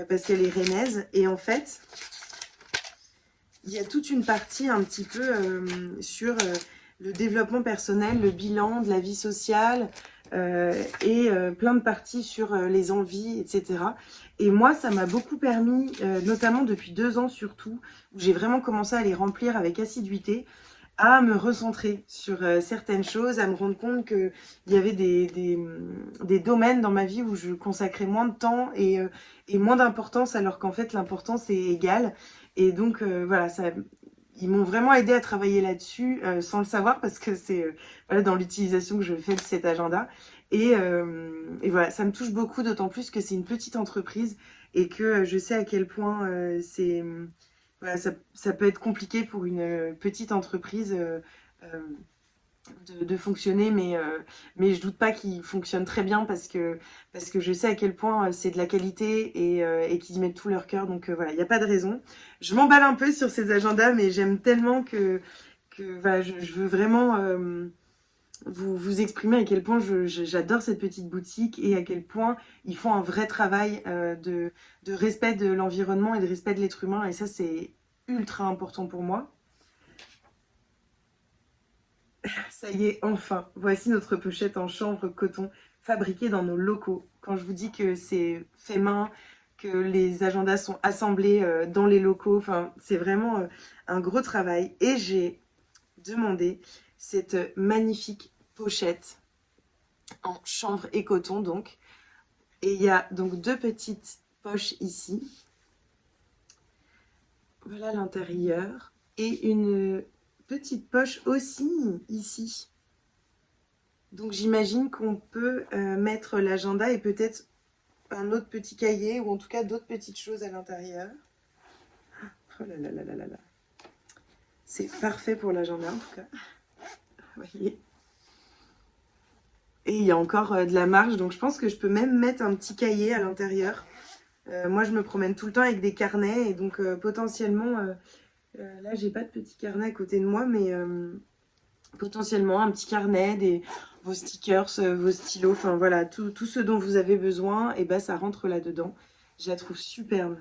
parce qu'elle est rennaise. Et en fait, il y a toute une partie un petit peu sur le développement personnel, le bilan de la vie sociale et plein de parties sur les envies, etc. Et moi, ça m'a beaucoup permis, notamment depuis 2 ans surtout, où j'ai vraiment commencé à les remplir avec assiduité, à me recentrer sur certaines choses, à me rendre compte qu'il y avait des domaines dans ma vie où je consacrais moins de temps et moins d'importance, alors qu'en fait l'importance est égale. Et donc voilà, ça, ils m'ont vraiment aidé à travailler là-dessus sans le savoir parce que c'est voilà, dans l'utilisation que je fais de cet agenda. Et voilà, ça me touche beaucoup, d'autant plus que c'est une petite entreprise et que je sais à quel point voilà, ça peut être compliqué pour une petite entreprise euh, de fonctionner, mais je doute pas qu'ils fonctionnent très bien parce que je sais à quel point c'est de la qualité et qu'ils y mettent tout leur cœur. Donc voilà, il n'y a pas de raison. Je m'emballe un peu sur ces agendas, mais j'aime tellement que voilà, je veux vraiment vous exprimer à quel point j'adore cette petite boutique et à quel point ils font un vrai travail de respect de l'environnement et de respect de l'être humain. Et ça, c'est ultra important pour moi. Ça y est, enfin, voici notre pochette en chanvre coton fabriquée dans nos locaux. Quand je vous dis que c'est fait main, que les agendas sont assemblés dans les locaux, enfin, c'est vraiment un gros travail. Et j'ai demandé cette magnifique pochette en chanvre et coton, donc. Et il y a donc 2 petites poches ici. Voilà l'intérieur. Et une petite poche aussi ici. Donc j'imagine qu'on peut mettre l'agenda et peut-être un autre petit cahier ou en tout cas d'autres petites choses à l'intérieur. Oh là là là là là là. C'est parfait pour l'agenda en tout cas. Vous voyez. Et il y a encore de la marge, donc je pense que je peux même mettre un petit cahier à l'intérieur. Moi je me promène tout le temps avec des carnets et donc potentiellement, là j'ai pas de petit carnet à côté de moi, mais potentiellement un petit carnet, vos stickers, vos stylos, enfin voilà, tout ce dont vous avez besoin, et ben ça rentre là-dedans. Je la trouve superbe.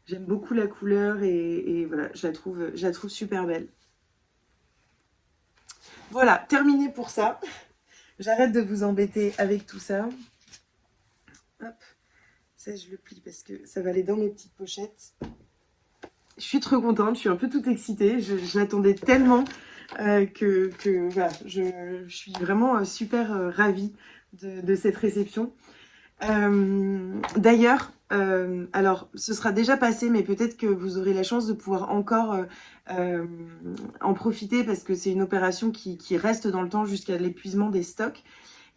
J'aime beaucoup la couleur et voilà, je la trouve super belle. Voilà, terminé pour ça. J'arrête de vous embêter avec tout ça. Hop, ça je le plie parce que ça va aller dans mes petites pochettes. Je suis trop contente, je suis un peu toute excitée. Je l'attendais tellement que voilà, je suis vraiment super ravie de cette réception. D'ailleurs, alors ce sera déjà passé, mais peut-être que vous aurez la chance de pouvoir encore en profiter parce que c'est une opération qui reste dans le temps jusqu'à l'épuisement des stocks.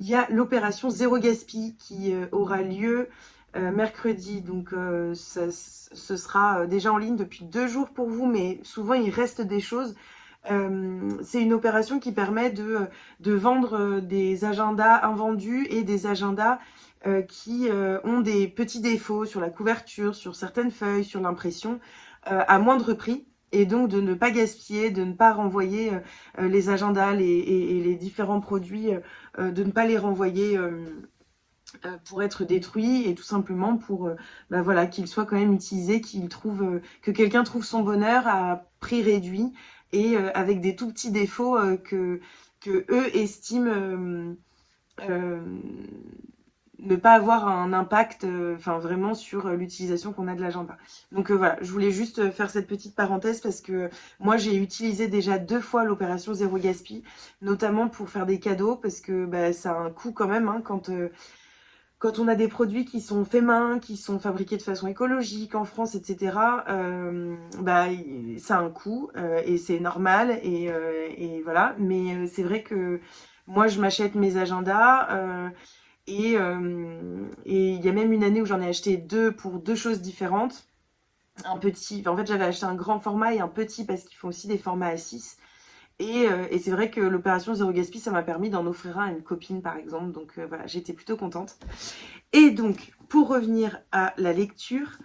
Il y a l'opération Zéro Gaspi qui aura lieu mercredi, donc ce sera déjà en ligne depuis 2 jours pour vous, mais souvent il reste des choses. C'est une opération qui permet de vendre des agendas invendus et des agendas qui ont des petits défauts sur la couverture, sur certaines feuilles, sur l'impression, à moindre prix. Et donc de ne pas gaspiller, de ne pas renvoyer les agendas et les différents produits, de ne pas les renvoyer pour être détruits et tout simplement pour bah voilà, qu'ils soient quand même utilisés, que quelqu'un trouve son bonheur à prix réduit et avec des tout petits défauts que eux estiment ne pas avoir un impact enfin vraiment sur l'utilisation qu'on a de l'agenda. Donc voilà, je voulais juste faire cette petite parenthèse parce que moi j'ai utilisé déjà 2 fois l'opération Zéro Gaspi, notamment pour faire des cadeaux parce que bah, ça a un coût quand même hein, quand on a des produits qui sont faits main, qui sont fabriqués de façon écologique en France, etc., bah, ça a un coût et c'est normal et voilà. Mais c'est vrai que moi, je m'achète mes agendas et il y a même une année où j'en ai acheté 2 pour 2 choses différentes. Un petit, en fait, j'avais acheté un grand format et un petit parce qu'ils font aussi des formats A6. Et c'est vrai que l'opération Zéro Gaspi, ça m'a permis d'en offrir un à une copine, par exemple. Donc voilà, j'étais plutôt contente. Et donc, pour revenir à la lecture,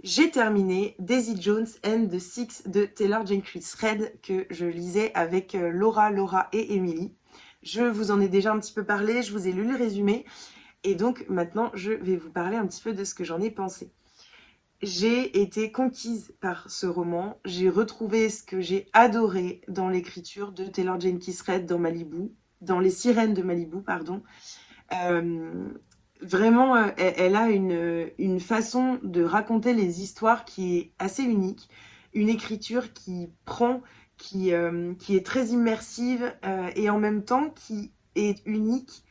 j'ai terminé Daisy Jones and the Six de Taylor Jenkins Reid que je lisais avec Laura et Emily. Je vous en ai déjà un petit peu parlé, je vous ai lu le résumé et donc maintenant je vais vous parler un petit peu de ce que j'en ai pensé. J'ai été conquise par ce roman, j'ai retrouvé ce que j'ai adoré dans l'écriture de Taylor Jenkins Reid dans Malibu, dans Les Sirènes de Malibu, pardon. Vraiment, elle a une façon de raconter les histoires qui est assez unique, une écriture qui prend, qui est très immersive et en même temps qui est unique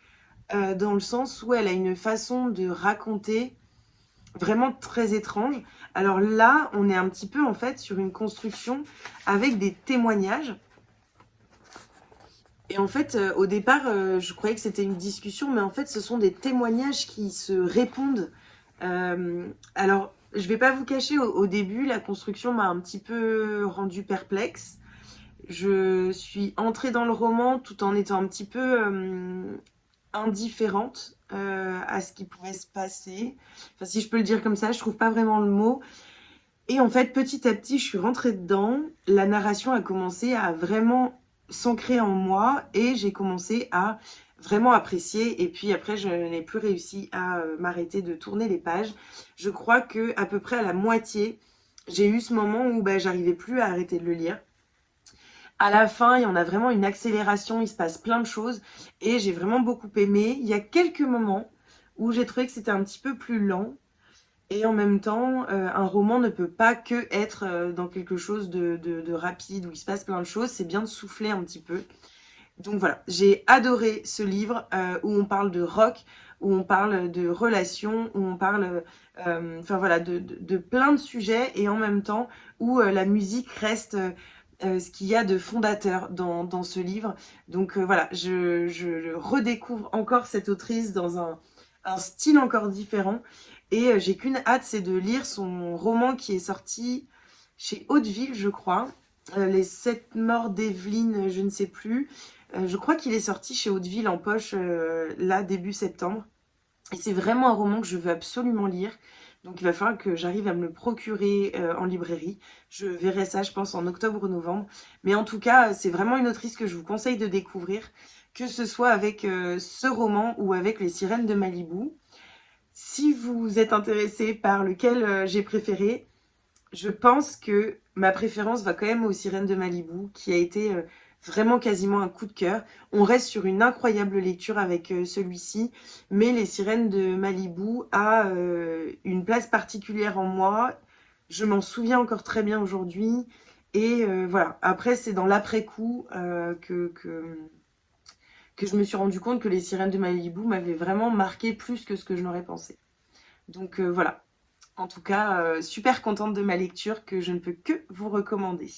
dans le sens où elle a une façon de raconter vraiment très étrange. Alors là, on est un petit peu en fait sur une construction avec des témoignages. Et en fait, au départ, je croyais que c'était une discussion, mais en fait, ce sont des témoignages qui se répondent. Alors, je vais pas vous cacher, au début, la construction m'a un petit peu rendue perplexe. Je suis entrée dans le roman tout en étant un petit peu indifférente à ce qui pouvait se passer. Enfin, si je peux le dire comme ça, je trouve pas vraiment le mot. Et en fait, petit à petit, je suis rentrée dedans. La narration a commencé à vraiment s'ancrer en moi et j'ai commencé à vraiment apprécier. Et puis après, je n'ai plus réussi à m'arrêter de tourner les pages. Je crois que à peu près à la moitié, j'ai eu ce moment où j'arrivais plus à arrêter de le lire. À la fin, il y en a vraiment une accélération, il se passe plein de choses et j'ai vraiment beaucoup aimé. Il y a quelques moments où j'ai trouvé que c'était un petit peu plus lent et en même temps, un roman ne peut pas que être dans quelque chose de rapide où il se passe plein de choses. C'est bien de souffler un petit peu. Donc voilà, j'ai adoré ce livre où on parle de rock, où on parle de relations, où on parle enfin voilà, de plein de sujets et en même temps où la musique reste ce qu'il y a de fondateur dans ce livre. Donc voilà, je redécouvre encore cette autrice dans un style encore différent. Et j'ai qu'une hâte, c'est de lire son roman qui est sorti chez Hauteville, je crois. Les 7 morts d'Evelyne, je ne sais plus. Je crois qu'il est sorti chez Hauteville en poche, là, début septembre. Et c'est vraiment un roman que je veux absolument lire. Donc il va falloir que j'arrive à me le procurer en librairie. Je verrai ça, je pense, en octobre ou novembre. Mais en tout cas, c'est vraiment une autrice que je vous conseille de découvrir, que ce soit avec ce roman ou avec Les Sirènes de Malibu. Si vous êtes intéressé par lequel j'ai préféré, je pense que ma préférence va quand même aux Sirènes de Malibu, qui a été vraiment quasiment un coup de cœur. On reste sur une incroyable lecture avec celui-ci, mais Les Sirènes de Malibu a une place particulière en moi. Je m'en souviens encore très bien aujourd'hui. Et voilà, après c'est dans l'après-coup que je me suis rendu compte que Les Sirènes de Malibu m'avaient vraiment marqué plus que ce que je n'aurais pensé. Donc voilà, en tout cas, super contente de ma lecture que je ne peux que vous recommander.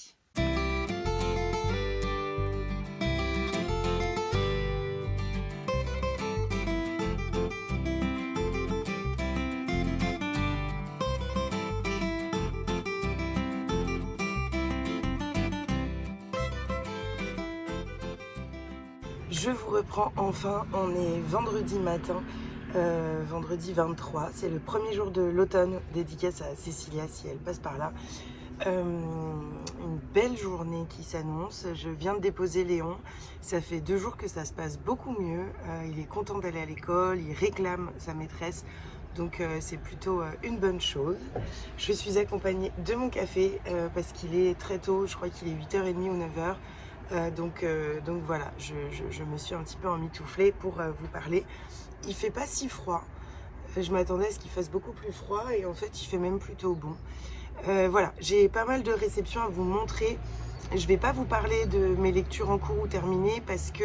Je vous reprends enfin, on est vendredi matin, vendredi 23, c'est le premier jour de l'automne, dédicace à Cécilia si elle passe par là. Une belle journée qui s'annonce, je viens de déposer Léon, ça fait 2 jours que ça se passe beaucoup mieux, il est content d'aller à l'école, il réclame sa maîtresse, donc c'est plutôt une bonne chose. Je suis accompagnée de mon café parce qu'il est très tôt, je crois qu'il est 8h30 ou 9h. Donc voilà, je me suis un petit peu emmitouflée pour vous parler. Il fait pas si froid, je m'attendais à ce qu'il fasse beaucoup plus froid et en fait il fait même plutôt bon. Voilà, j'ai pas mal de réceptions à vous montrer. Je vais pas vous parler de mes lectures en cours ou terminées parce que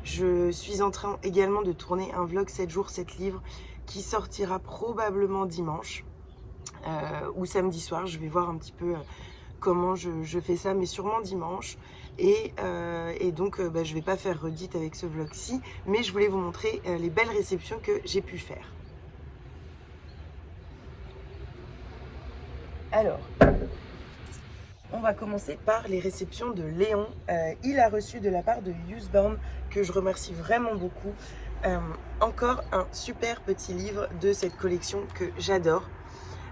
je suis en train également de tourner un vlog 7 jours 7 livres qui sortira probablement dimanche ou samedi soir. Je vais voir un petit peu comment je fais ça, mais sûrement dimanche. Et donc je vais pas faire redite avec ce vlog-ci, mais je voulais vous montrer les belles réceptions que j'ai pu faire. Alors, on va commencer par les réceptions de Léon. Il a reçu de la part de Usborne, que je remercie vraiment beaucoup, encore un super petit livre de cette collection que j'adore.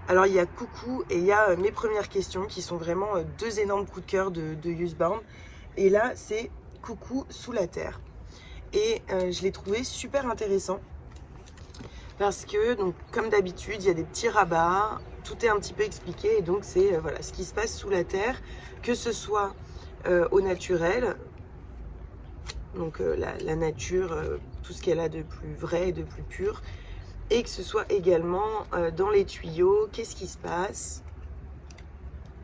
Alors il y a Coucou et il y a Mes premières questions qui sont vraiment deux énormes coups de cœur de Usborne. Et là c'est Coucou sous la terre. Et je l'ai trouvé super intéressant parce que, donc, comme d'habitude, il y a des petits rabats, tout est un petit peu expliqué et donc c'est voilà, ce qui se passe sous la terre, que ce soit au naturel, donc la nature, tout ce qu'elle a de plus vrai et de plus pur, et que ce soit également dans les tuyaux, qu'est-ce qui se passe,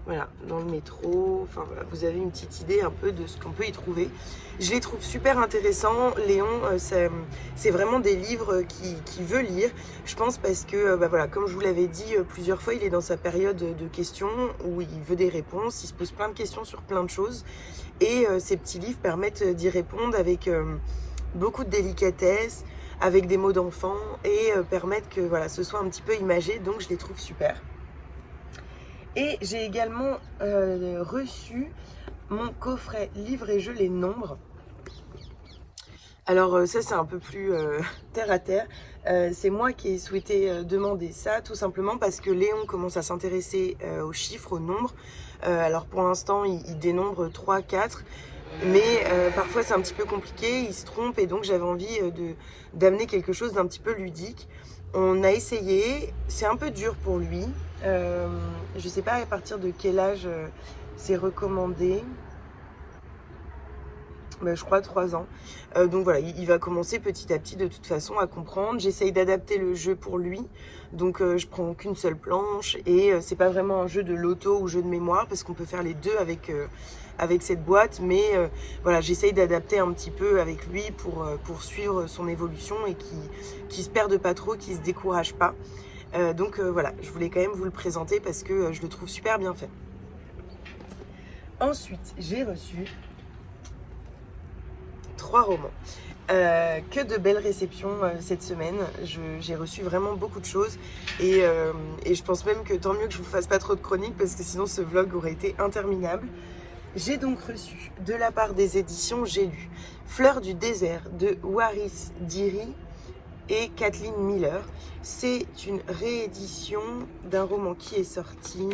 voilà, dans le métro, enfin voilà, vous avez une petite idée un peu de ce qu'on peut y trouver. Je les trouve super intéressants. Léon, c'est vraiment des livres qu'il veut lire, je pense, parce que, voilà, comme je vous l'avais dit plusieurs fois, il est dans sa période de questions où il veut des réponses, il se pose plein de questions sur plein de choses, et ces petits livres permettent d'y répondre avec beaucoup de délicatesse, avec des mots d'enfant, et permettent que voilà, ce soit un petit peu imagé, donc je les trouve super. Et j'ai également reçu mon coffret livre et jeux Les Nombres. Alors ça c'est un peu plus terre à terre. C'est moi qui ai souhaité demander ça, tout simplement parce que Léon commence à s'intéresser aux chiffres, aux nombres. Alors pour l'instant il dénombre 3, 4. Mais parfois c'est un petit peu compliqué, il se trompe, et donc j'avais envie d'amener quelque chose d'un petit peu ludique. On a essayé, c'est un peu dur pour lui. Je sais pas à partir de quel âge c'est recommandé. Je crois 3 ans. Donc voilà, il va commencer petit à petit de toute façon à comprendre. J'essaye d'adapter le jeu pour lui. Donc je prends qu'une seule planche, et c'est pas vraiment un jeu de loto ou jeu de mémoire parce qu'on peut faire les deux avec cette boîte. Mais voilà, j'essaye d'adapter un petit peu avec lui pour suivre son évolution et qu'il se perde pas trop, qu'il se décourage pas. Donc voilà, je voulais quand même vous le présenter parce que je le trouve super bien fait. Ensuite, j'ai reçu 3 romans. Que de belles réceptions cette semaine. J'ai reçu vraiment beaucoup de choses, et je pense même que tant mieux que je vous fasse pas trop de chroniques parce que sinon ce vlog aurait été interminable. J'ai donc reçu de la part des éditions J'ai lu Fleurs du désert de Waris Dirie et Kathleen Miller. C'est une réédition d'un roman qui est sorti,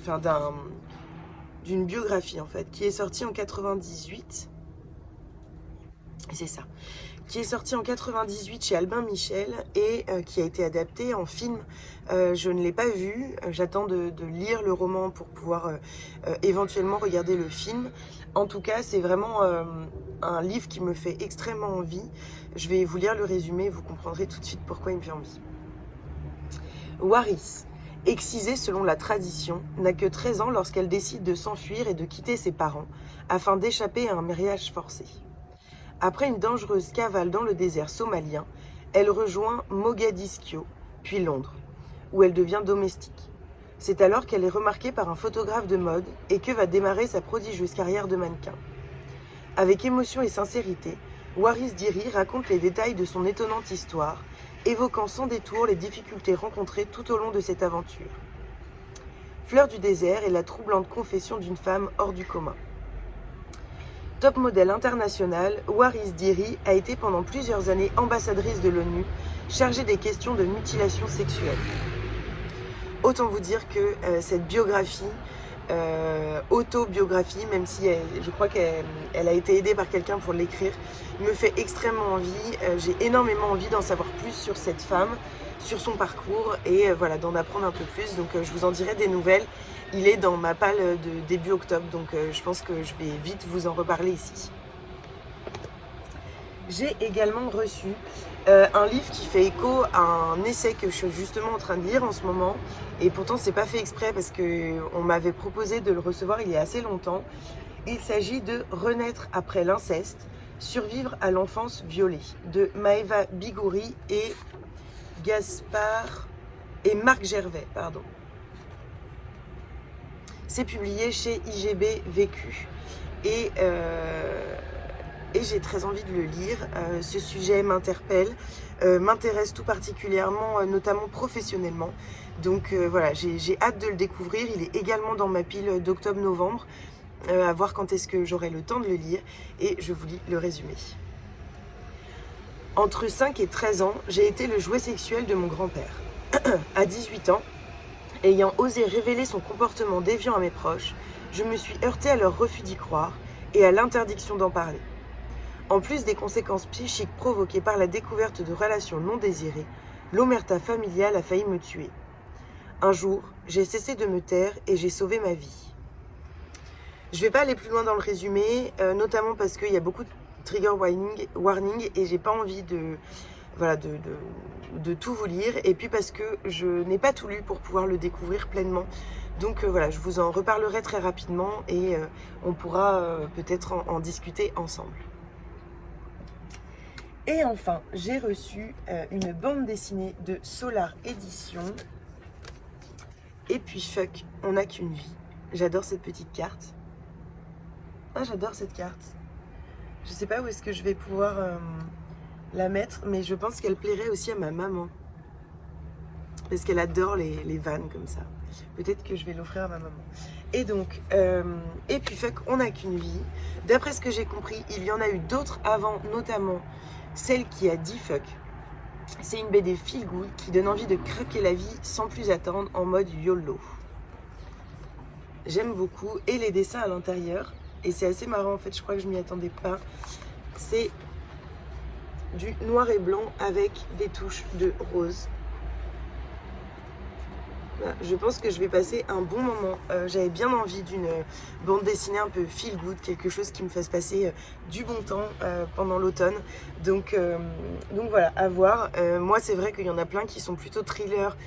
enfin d'une biographie en fait, qui est sortie en 98. C'est ça, qui est sorti en 98 chez Albin Michel et qui a été adapté en film. Je ne l'ai pas vu, j'attends de lire le roman pour pouvoir éventuellement regarder le film. En tout cas, c'est vraiment un livre qui me fait extrêmement envie. Je vais vous lire le résumé, vous comprendrez tout de suite pourquoi il me fait envie. Waris, excisée selon la tradition, n'a que 13 ans lorsqu'elle décide de s'enfuir et de quitter ses parents afin d'échapper à un mariage forcé. Après une dangereuse cavale dans le désert somalien, elle rejoint Mogadiscio, puis Londres, où elle devient domestique. C'est alors qu'elle est remarquée par un photographe de mode et que va démarrer sa prodigieuse carrière de mannequin. Avec émotion et sincérité, Waris Dirie raconte les détails de son étonnante histoire, évoquant sans détour les difficultés rencontrées tout au long de cette aventure. Fleur du désert est la troublante confession d'une femme hors du commun. Top modèle international, Waris Dirie a été pendant plusieurs années ambassadrice de l'ONU, chargée des questions de mutilation sexuelle. Autant vous dire que cette biographie, autobiographie, même si je crois qu'elle a été aidée par quelqu'un pour l'écrire, me fait extrêmement envie. J'ai énormément envie d'en savoir plus sur cette femme, sur son parcours, et voilà, d'en apprendre un peu plus. Donc je vous en dirai des nouvelles. Il est dans ma palle de début octobre, donc je pense que je vais vite vous en reparler ici. J'ai également reçu un livre qui fait écho à un essai que je suis justement en train de lire en ce moment, et pourtant c'est pas fait exprès parce qu'on m'avait proposé de le recevoir il y a assez longtemps. Il s'agit de Renaître après l'inceste, survivre à l'enfance violée, de Maëva Bigouri et Marc Gervais, pardon. C'est publié chez IGB Vécu, et j'ai très envie de le lire. Ce sujet m'interpelle, m'intéresse tout particulièrement, notamment professionnellement. Donc voilà, j'ai hâte de le découvrir. Il est également dans ma pile d'octobre-novembre, à voir quand est-ce que j'aurai le temps de le lire, et je vous lis le résumé. Entre 5 et 13 ans, j'ai été le jouet sexuel de mon grand-père. À 18 ans, Ayant osé révéler son comportement déviant à mes proches, je me suis heurtée à leur refus d'y croire et à l'interdiction d'en parler. En plus des conséquences psychiques provoquées par la découverte de relations non désirées, l'omerta familiale a failli me tuer. Un jour, j'ai cessé de me taire et j'ai sauvé ma vie. Je ne vais pas aller plus loin dans le résumé, notamment parce qu'il y a beaucoup de trigger warning et j'ai pas envie de tout vous lire, et puis parce que je n'ai pas tout lu pour pouvoir le découvrir pleinement. Donc voilà, je vous en reparlerai très rapidement et on pourra peut-être en discuter ensemble. Et enfin, j'ai reçu une bande dessinée de Solar Édition. Et puis fuck, on n'a qu'une vie. J'adore cette petite carte. Ah, j'adore cette carte. Je sais pas où est-ce que je vais pouvoir la mettre, mais je pense qu'elle plairait aussi à ma maman. Parce qu'elle adore les vannes comme ça. Peut-être que je vais l'offrir à ma maman. Et donc, et puis fuck, on n'a qu'une vie. D'après ce que j'ai compris, il y en a eu d'autres avant, notamment celle qui a dit fuck. C'est une BD feel good qui donne envie de craquer la vie sans plus attendre, en mode YOLO. J'aime beaucoup, et les dessins à l'intérieur, et c'est assez marrant en fait, je crois que je m'y attendais pas. C'est du noir et blanc avec des touches de rose. Voilà, je pense que je vais passer un bon moment. J'avais bien envie d'une bande dessinée un peu feel good, quelque chose qui me fasse passer du bon temps pendant l'automne. Donc voilà, à voir. Moi, c'est vrai qu'il y en a plein qui sont plutôt thrillers,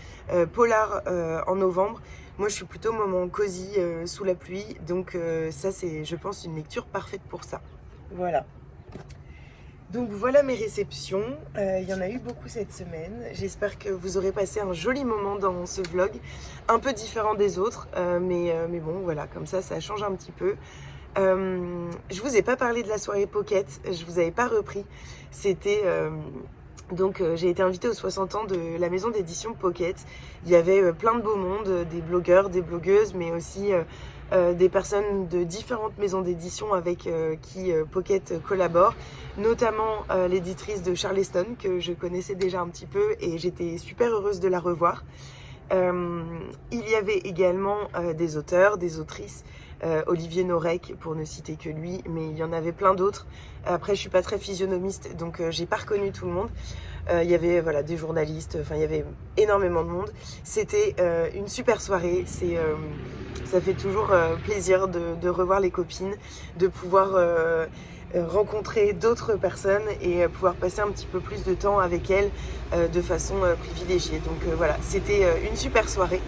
polar en novembre. Moi, je suis plutôt moment cosy sous la pluie. Donc ça, c'est, je pense, une lecture parfaite pour ça. Voilà. Donc voilà mes réceptions, il y en a eu beaucoup cette semaine. J'espère que vous aurez passé un joli moment dans ce vlog, un peu différent des autres, mais bon voilà, comme ça change un petit peu. Je vous ai pas parlé de la soirée Pocket, je vous avais pas repris. C'était donc j'ai été invitée aux 60 ans de la maison d'édition Pocket. Il y avait plein de beau monde, des blogueurs, des blogueuses, mais aussi des personnes de différentes maisons d'édition avec qui Pocket collabore, notamment l'éditrice de Charleston que je connaissais déjà un petit peu et j'étais super heureuse de la revoir. Il y avait également des auteurs, des autrices, Olivier Norek pour ne citer que lui, mais il y en avait plein d'autres. Après je suis pas très physionomiste donc j'ai pas reconnu tout le monde. Il y avait voilà, des journalistes, enfin il y avait énormément de monde. C'était une super soirée, ça fait toujours plaisir de revoir les copines, de pouvoir rencontrer d'autres personnes et pouvoir passer un petit peu plus de temps avec elles de façon privilégiée. Donc voilà, c'était une super soirée.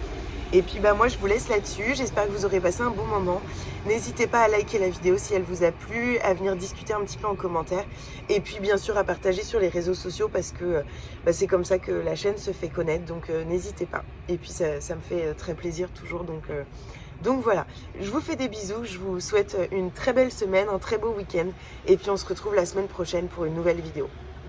Et puis bah moi je vous laisse là-dessus, j'espère que vous aurez passé un bon moment. N'hésitez pas à liker la vidéo si elle vous a plu, à venir discuter un petit peu en commentaire. Et puis bien sûr à partager sur les réseaux sociaux parce que bah, c'est comme ça que la chaîne se fait connaître, donc n'hésitez pas. Et puis ça me fait très plaisir toujours, donc voilà, je vous fais des bisous, je vous souhaite une très belle semaine, un très beau week-end. Et puis on se retrouve la semaine prochaine pour une nouvelle vidéo.